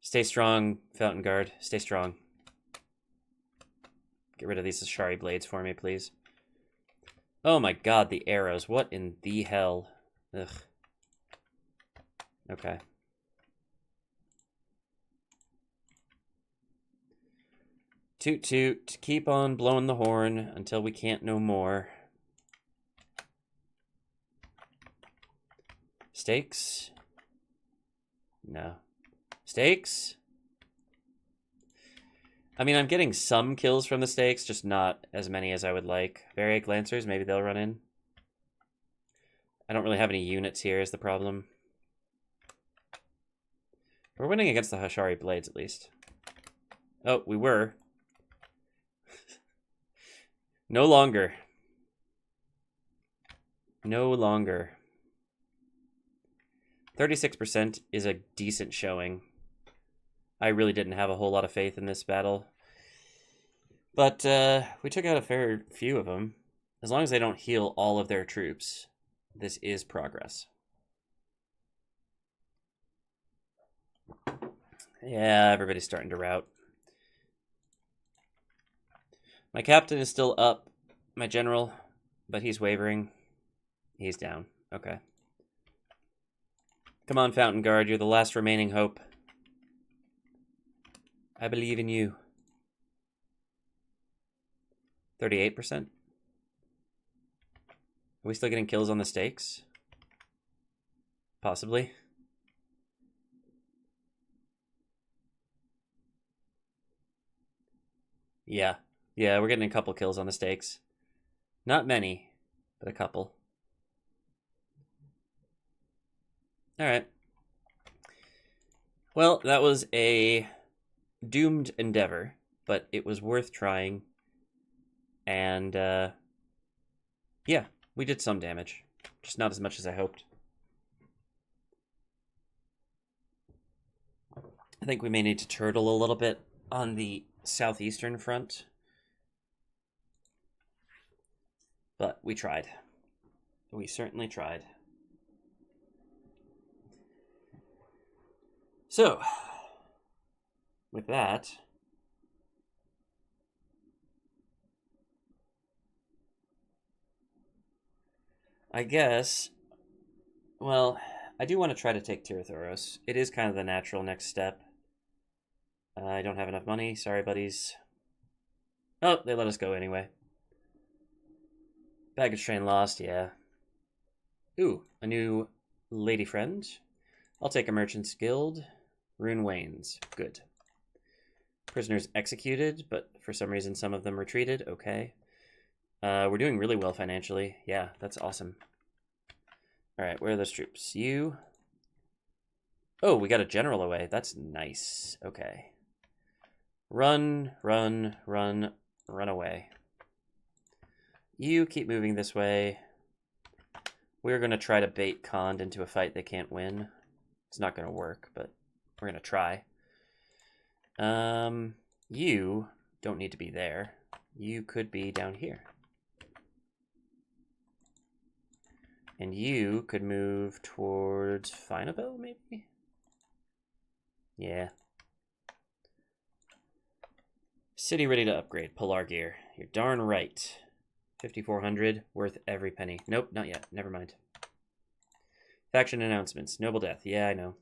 Stay strong, Fountain Guard. Stay strong. Get rid of these Ashari Blades for me, please. Oh my god, the arrows. What in the hell? Ugh. Okay. Toot toot. Keep on blowing the horn until we can't no more. Stakes? No. Stakes? I mean, I'm getting some kills from the stakes, just not as many as I would like. Variac Lancers, maybe they'll run in. I don't really have any units here is the problem. We're winning against the Ashari Blades, at least. Oh, we were. No longer. No longer. 36% is a decent showing. I really didn't have a whole lot of faith in this battle. But we took out a fair few of them. As long as they don't heal all of their troops, this is progress. Yeah, everybody's starting to rout. My captain is still up, my general, but he's wavering. He's down. Okay. Come on, Fountain Guard, you're the last remaining hope. I believe in you. 38%? Are we still getting kills on the stakes? Possibly. Yeah. Yeah, we're getting a couple kills on the stakes. Not many, but a couple. Alright. Well, that was a doomed endeavor, but it was worth trying. And, yeah, we did some damage. Just not as much as I hoped. I think we may need to turtle a little bit on the southeastern front. But we tried. We certainly tried. So, with that, I guess, well, I do want to try to take Tir Ethraid. It is kind of the natural next step. I don't have enough money. Sorry, buddies. Oh, they let us go anyway. Baggage train lost, yeah. Ooh, a new lady friend. I'll take a Merchant's Guild. Rune Wains. Good. Prisoners executed, but for some reason some of them retreated. Okay. We're doing really well financially. Yeah, that's awesome. Alright, where are those troops? You. Oh, we got a general away. That's nice. Okay. Run, run, run, run away. You keep moving this way. We're going to try to bait Khand into a fight they can't win. It's not going to work, but we're going to try. You don't need to be there. You could be down here. And you could move towards Finabel, maybe? Yeah. City ready to upgrade. Polar gear. You're darn right. 5,400. Worth every penny. Nope, not yet. Never mind. Faction announcements. Noble death. Yeah, I know.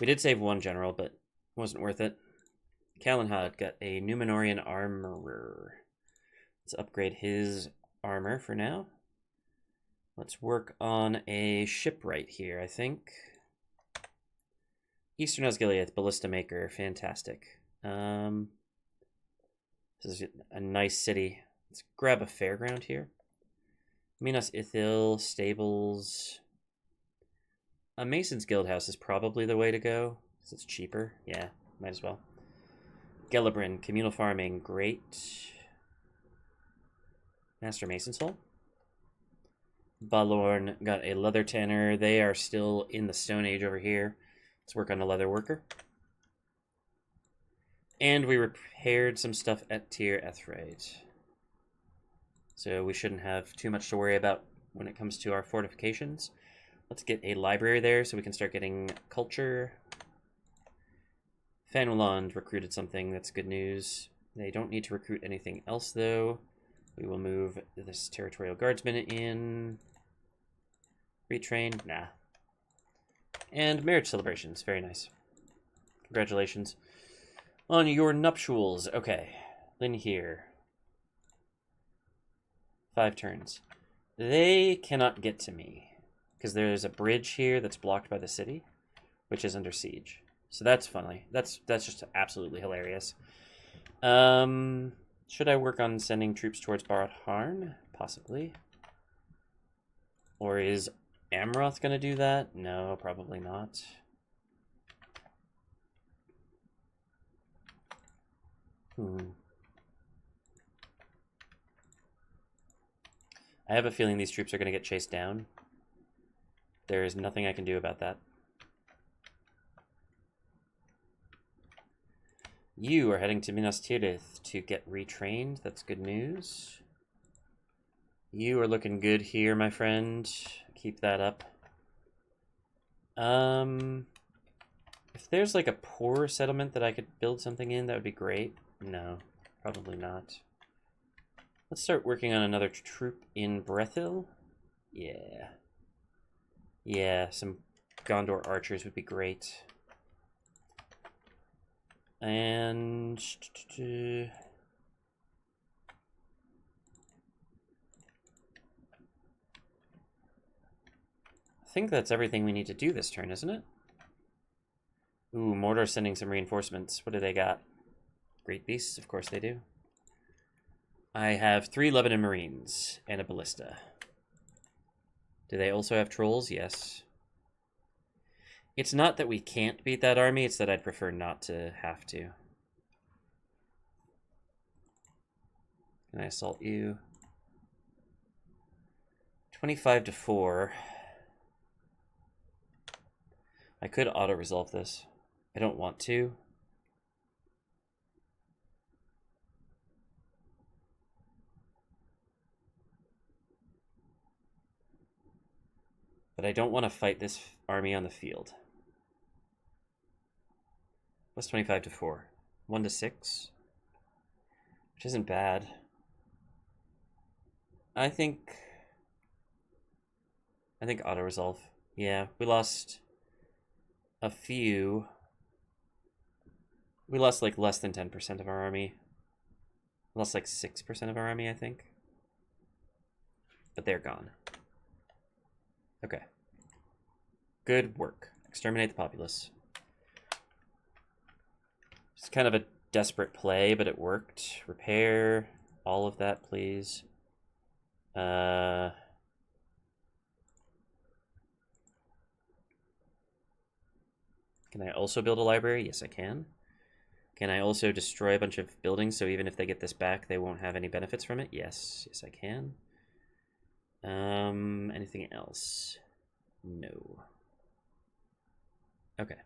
We did save one general, but it wasn't worth it. Calenhad got a Numenorian armorer. Let's upgrade his armor for now. Let's work on a shipwright here, I think. Eastern Osgiliath, Ballista Maker. Fantastic. This is a nice city. Let's grab a fairground here. Minas Ithil, stables. A Mason's Guildhouse is probably the way to go, because it's cheaper. Yeah, might as well. Gelibrin, communal farming, great. Master Mason's Hole. Balorn got a leather tanner. They are still in the Stone Age over here. Let's work on a leather worker. And we repaired some stuff at Tir Ethraid. So we shouldn't have too much to worry about when it comes to our fortifications. Let's get a library there so we can start getting culture. Fanwland recruited something. That's good news. They don't need to recruit anything else, though. We will move this territorial guardsman in. Retrain? Nah. And marriage celebrations. Very nice. Congratulations on your nuptials. Okay. Linhir. 5 turns. They cannot get to me because there's a bridge here that's blocked by the city, which is under siege. So that's funny. That's just absolutely hilarious. Should I work on sending troops towards Barad Harn? Possibly. Or is Amroth going to do that? No, probably not. I have a feeling these troops are going to get chased down. There is nothing I can do about that. You are heading to Minas Tirith to get retrained. That's good news. You are looking good here, my friend. Keep that up. If there's like a poor settlement that I could build something in, that would be great. No, probably not. Let's start working on another troop in Brethil. Yeah. Yeah, some Gondor archers would be great. And I think that's everything we need to do this turn, isn't it? Ooh, Mordor's sending some reinforcements. What do they got? Great beasts, of course they do. I have 3 Lebanon Marines and a ballista. Do they also have trolls? Yes. It's not that we can't beat that army, it's that I'd prefer not to have to. Can I assault you? 25 to 4. I could auto-resolve this. I don't want to. But I don't want to fight this army on the field. What's 25 to 4? 1 to 6? Which isn't bad. I think auto-resolve. Yeah, we lost a few. We lost like less than 10% of our army. We lost like 6% of our army, I think. But they're gone. Okay. Good work. Exterminate the populace. It's kind of a desperate play, but it worked. Repair all of that, please. Can I also build a library? Yes, I can. Can I also destroy a bunch of buildings so even if they get this back, they won't have any benefits from it? Yes. Yes, I can. Anything else? No. Okay.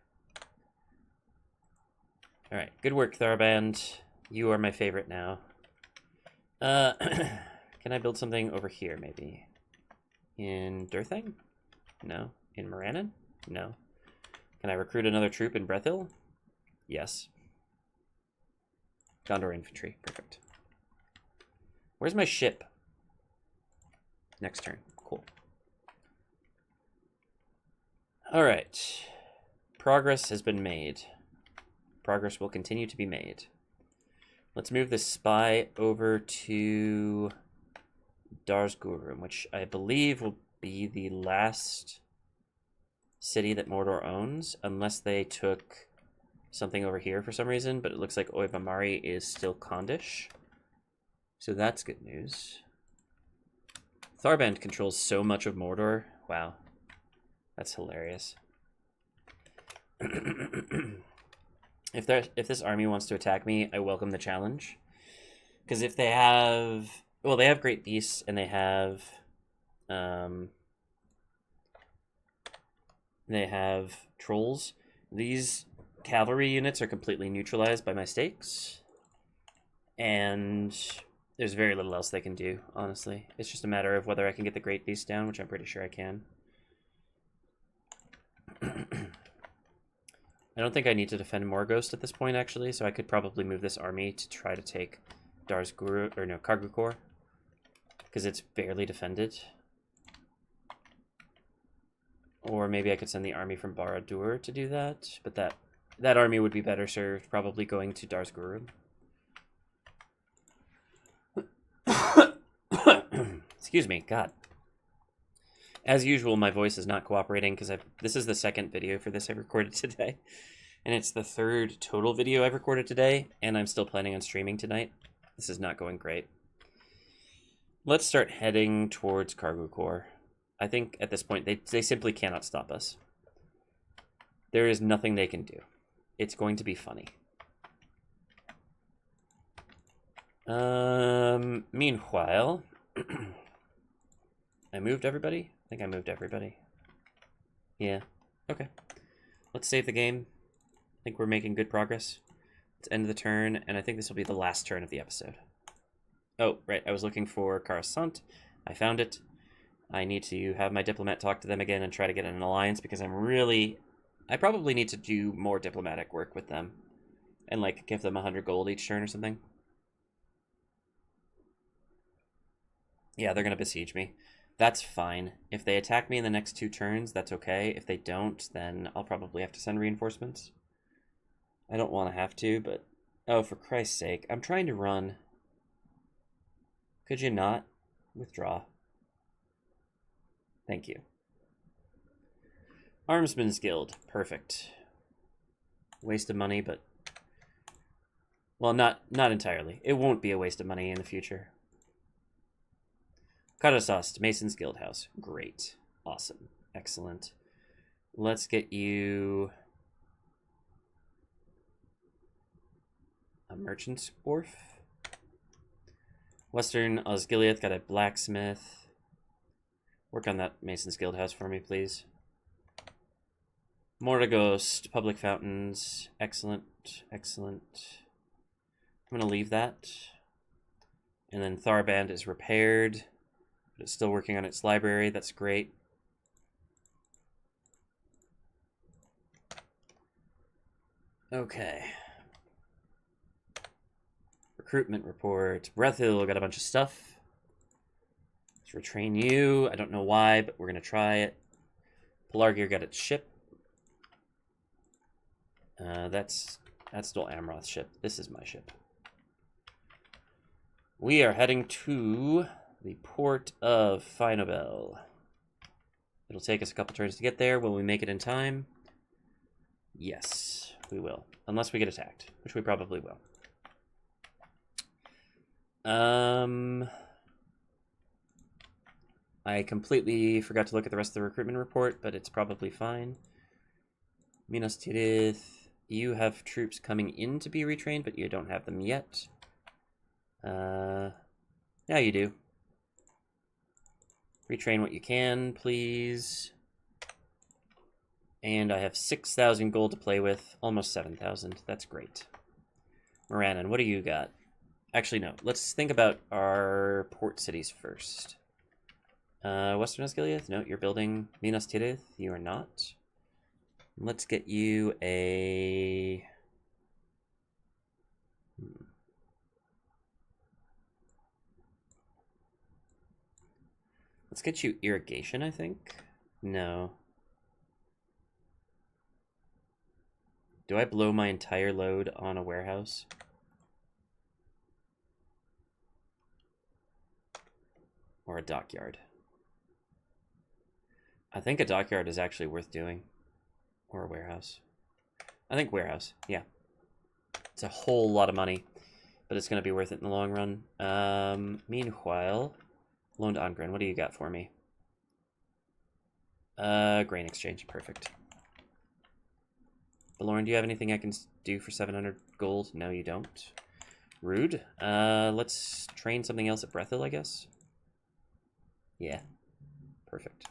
Alright, good work, Tharband. You are my favorite now. Can I build something over here, maybe? In Durthang? No. In Morannon? No. Can I recruit another troop in Brethil? Yes. Gondor infantry. Perfect. Where's my ship? Next turn. Cool. Alright. Progress has been made. Progress will continue to be made. Let's move this spy over to Darsgurum, which I believe will be the last city that Mordor owns, unless they took something over here for some reason, but it looks like Oibamari is still Kondish. So that's good news. Tharband controls so much of Mordor. Wow. That's hilarious. If this army wants to attack me, I welcome the challenge. Because if they have... Well, they have Great Beasts, and they have Trolls. These cavalry units are completely neutralized by my stakes. And there's very little else they can do, honestly. It's just a matter of whether I can get the Great Beast down, which I'm pretty sure I can. I don't think I need to defend Morigost at this point, actually, so I could probably move this army to try to take Kargukor, because it's barely defended. Or maybe I could send the army from Barad-dûr to do that, but that army would be better served probably going to Darsgurum. Excuse me, God. As usual, my voice is not cooperating because this is the second video for this I recorded today. And it's the third total video I've recorded today, and I'm still planning on streaming tonight. This is not going great. Let's start heading towards Kargukor. I think at this point, they simply cannot stop us. There is nothing they can do. It's going to be funny. Meanwhile, I moved everybody? I think I moved everybody. Yeah, okay. Let's save the game. I think we're making good progress. Let's end the turn, and I think this will be the last turn of the episode. Oh, right, I was looking for Coruscant. I found it. I need to have my diplomat talk to them again and try to get an alliance, because I probably need to do more diplomatic work with them. And, like, give them 100 gold each turn or something. Yeah, they're going to besiege me. That's fine. If they attack me in the next 2 turns, that's okay. If they don't, then I'll probably have to send reinforcements. I don't want to have to, but... Oh, for Christ's sake. I'm trying to run. Could you not? Withdraw. Thank you. Armsman's Guild. Perfect. Waste of money, but... Well, not entirely. It won't be a waste of money in the future. Karasast, Mason's Guildhouse. Great. Awesome. Excellent. Let's get you... a merchant's wharf. Western Osgiliath got a blacksmith. Work on that Mason's Guildhouse for me, please. Morigost, public fountains. Excellent. Excellent. I'm going to leave that. And then Tharband is repaired. But it's still working on its library. That's great. Okay. Recruitment report. Brethil got a bunch of stuff. Let's retrain you. I don't know why, but we're going to try it. Pelargir got its ship. That's Dol Amroth's ship. This is my ship. We are heading to the port of Finobel. It'll take us a couple turns to get there. Will we make it in time? Yes, we will. Unless we get attacked, which we probably will. I completely forgot to look at the rest of the recruitment report, but it's probably fine. Minas Tirith, you have troops coming in to be retrained, but you don't have them yet. Now you do. Retrain what you can, please. And I have 6,000 gold to play with, almost 7,000. That's great. Morannon, what do you got? Actually, no. Let's think about our port cities first. Western Osgiliath? No, you're building Minas Tirith. You are not. Let's get you a... Let's get you irrigation, I think. No. Do I blow my entire load on a warehouse? Or a dockyard? I think a dockyard is actually worth doing. Or a warehouse. I think warehouse, yeah. It's a whole lot of money, but it's going to be worth it in the long run. Meanwhile, loan to Ongren, what do you got for me? Grain exchange, perfect. Baloran, do you have anything I can do for 700 gold? No, you don't. Rude. Let's train something else at Brethil, I guess. Yeah, perfect.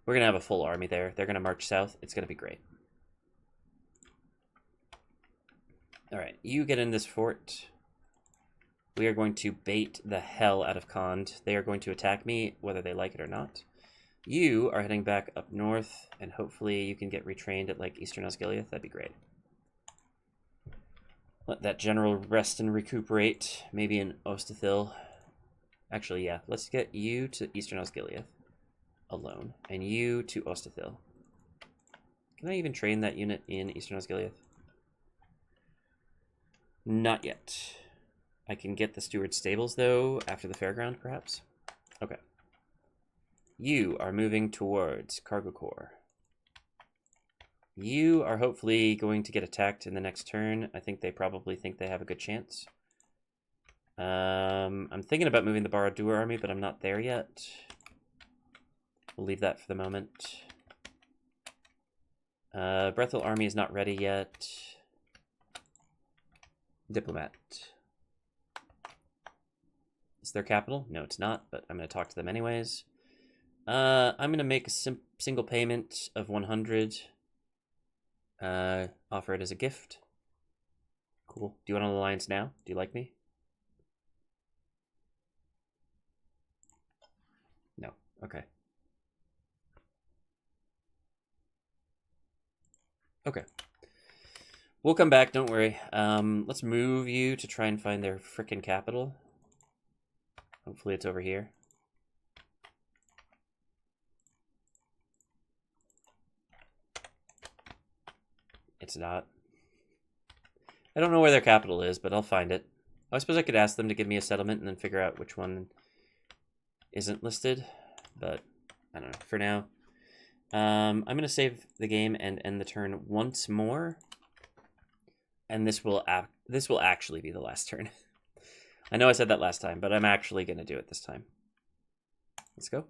We're going to have a full army there. They're going to march south. It's going to be great. All right, you get in this fort. We are going to bait the hell out of Khand. They are going to attack me, whether they like it or not. You are heading back up north, and hopefully you can get retrained at, like, Eastern Osgiliath. That'd be great. Let that general rest and recuperate. Maybe in Ostithil. Actually, yeah. Let's get you to Eastern Osgiliath alone, and you to Ostithil. Can I even train that unit in Eastern Osgiliath? Not yet. I can get the Steward Stables, though, after the fairground, perhaps? Okay. You are moving towards Cargo Corps. You are hopefully going to get attacked in the next turn. I think they probably think they have a good chance. I'm thinking about moving the Barad-dûr army, but I'm not there yet. We'll leave that for the moment. Brethil army is not ready yet. Diplomat. Is their capital? No, it's not, but I'm going to talk to them anyways. I'm going to make a single payment of 100. Offer it as a gift. Cool. Do you want an alliance now? Do you like me? No. Okay. Okay. We'll come back, don't worry. Let's move you to try and find their frickin' capital. Hopefully it's over here. It's not. I don't know where their capital is, but I'll find it. I suppose I could ask them to give me a settlement and then figure out which one isn't listed, but I don't know. For now, I'm going to save the game and end the turn once more, and this will actually be the last turn. I know I said that last time, but I'm actually going to do it this time. Let's go.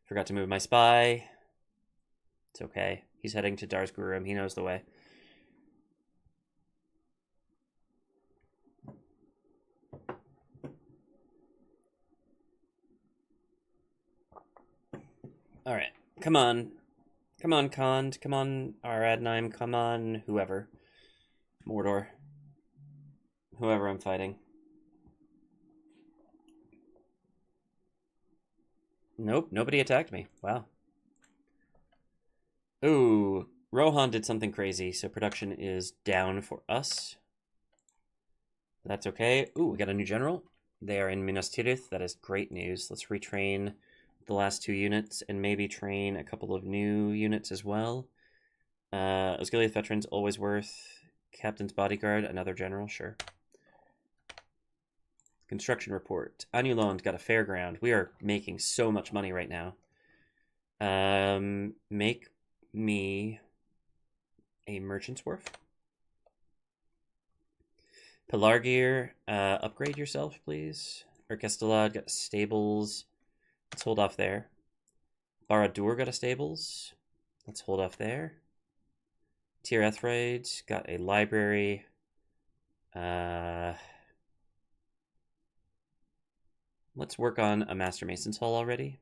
Forgot to move my spy. It's okay. He's heading to Darsgurum. He knows the way. All right. Come on. Come on, Khand. Come on, Aradnaim. Come on, whoever. Mordor. Whoever I'm fighting. Nope, nobody attacked me. Wow. Ooh, Rohan did something crazy, so production is down for us. That's okay. Ooh, we got a new general. They are in Minas Tirith. That is great news. Let's retrain the last 2 units and maybe train a couple of new units as well. Osgiliath veterans, always worth. Captain's bodyguard, another general, sure. Construction report. Anulond got a fairground. We are making so much money right now. Make me a merchant's wharf. Pelargir, upgrade yourself, please. Erkestalad got stables. Let's hold off there. Barad-dûr got a stables. Let's hold off there. Tir Ethraid, got a library. Let's work on a Master Mason's Hall already.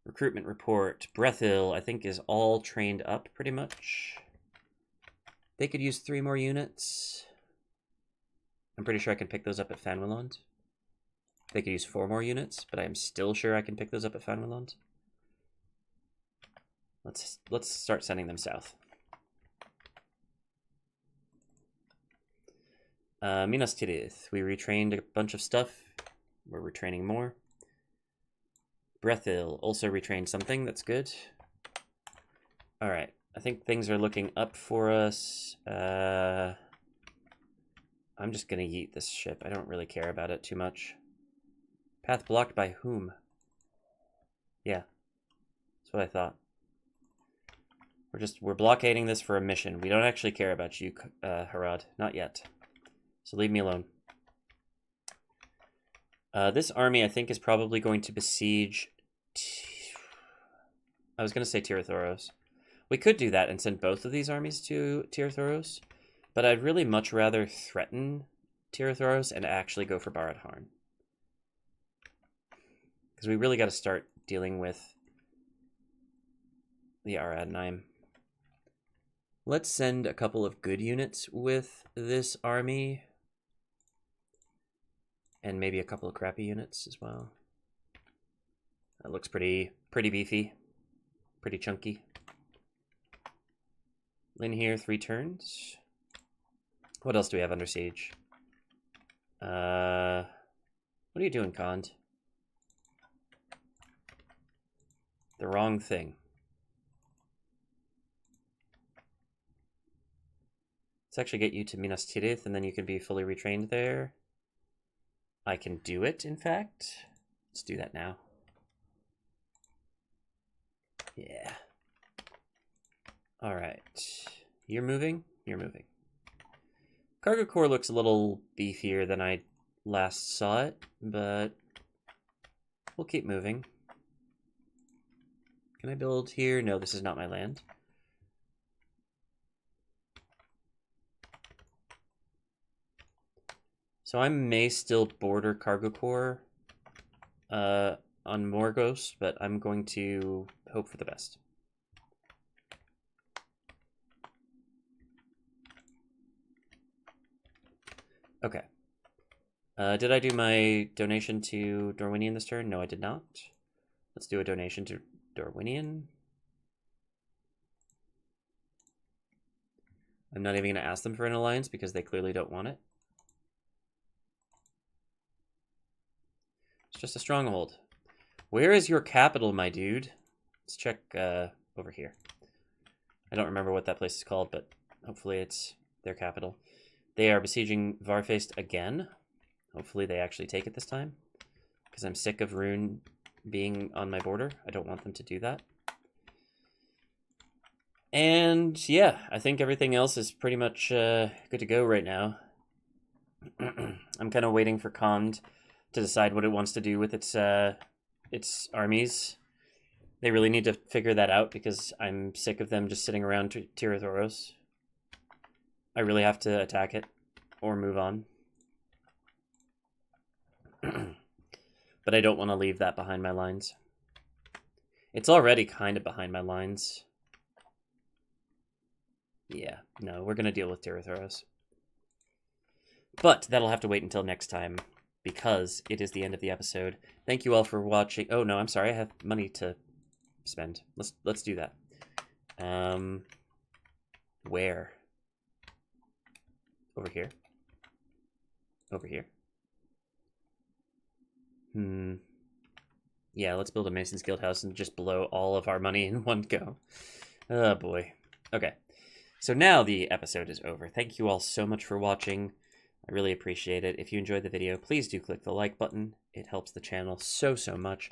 Recruitment report. Brethil, I think, is all trained up pretty much. They could use 3 more units. I'm pretty sure I can pick those up at Fanwilland. They could use 4 more units, but I am still sure I can pick those up at Fanwilland. Let's start sending them south. Minas Tirith. We retrained a bunch of stuff. We're retraining more. Brethil also retrained something. That's good. All right. I think things are looking up for us. I'm just going to yeet this ship. I don't really care about it too much. Path blocked by whom? Yeah. That's what I thought. We're blockading this for a mission. We don't actually care about you, Harad. Not yet. So leave me alone. This army, I think, is probably going to besiege... I was going to say Tir Ethraid. We could do that and send both of these armies to Tir Ethraid, but I'd really much rather threaten Tir Ethraid and actually go for Barad Harn. Because we really got to start dealing with the Aradnaim. Let's send a couple of good units with this army. And maybe a couple of crappy units as well. That looks pretty beefy. Pretty chunky. Linhir, 3 turns. What else do we have under siege? What are you doing, Kond? The wrong thing. Let's actually get you to Minas Tirith, and then you can be fully retrained there. I can do it, in fact. Let's do that now. Yeah. All right. You're moving? You're moving. Cargo Corps looks a little beefier than I last saw it, but we'll keep moving. Can I build here? No, this is not my land. So I may still border Cargo Corps on Morigost, but I'm going to hope for the best. Okay. Did I do my donation to Dorwinian this turn? No, I did not. Let's do a donation to Dorwinian. I'm not even going to ask them for an alliance because they clearly don't want it. It's just a stronghold. Where is your capital, my dude? Let's check over here. I don't remember what that place is called, but hopefully it's their capital. They are besieging Varfaced again. Hopefully they actually take it this time, because I'm sick of Rune being on my border. I don't want them to do that. And yeah, I think everything else is pretty much good to go right now. I'm kind of waiting for Kond to decide what it wants to do with its armies. They really need to figure that out because I'm sick of them just sitting around Tir Ethraid. I really have to attack it or move on. But I don't want to leave that behind my lines. It's already kind of behind my lines. Yeah, no, we're going to deal with Tir Ethraid. But that'll have to wait until next time, because it is the end of the episode. Thank you all for watching. Oh no, I'm sorry, I have money to spend. Let's do that. Where? Over here. Over here. Yeah, let's build a Mason's Guild house and just blow all of our money in one go. Oh boy. Okay. So now the episode is over. Thank you all so much for watching. I really appreciate it. If you enjoyed the video, please do click the like button. It helps the channel so much.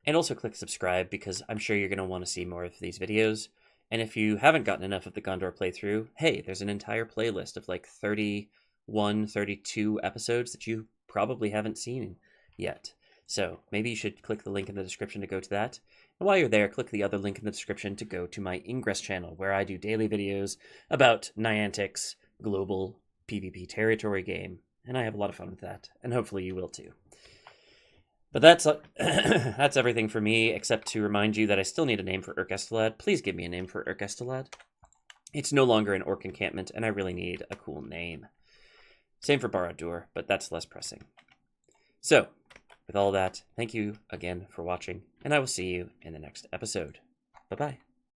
And also click subscribe, because I'm sure you're going to want to see more of these videos. And if you haven't gotten enough of the Gondor playthrough, hey, there's an entire playlist of like 31, 32 episodes that you probably haven't seen yet. So maybe you should click the link in the description to go to that. And while you're there, click the other link in the description to go to my Ingress channel, where I do daily videos about Niantic's global PvP territory game, and I have a lot of fun with that, and hopefully you will too. But that's that's everything for me, except to remind you that I still need a name for Urkestalad. Please give me a name for Urkestalad. It's no longer an orc encampment, and I really need a cool name. Same for Barad-dûr, but that's less pressing. So, with all that, thank you again for watching, and I will see you in the next episode. Bye-bye.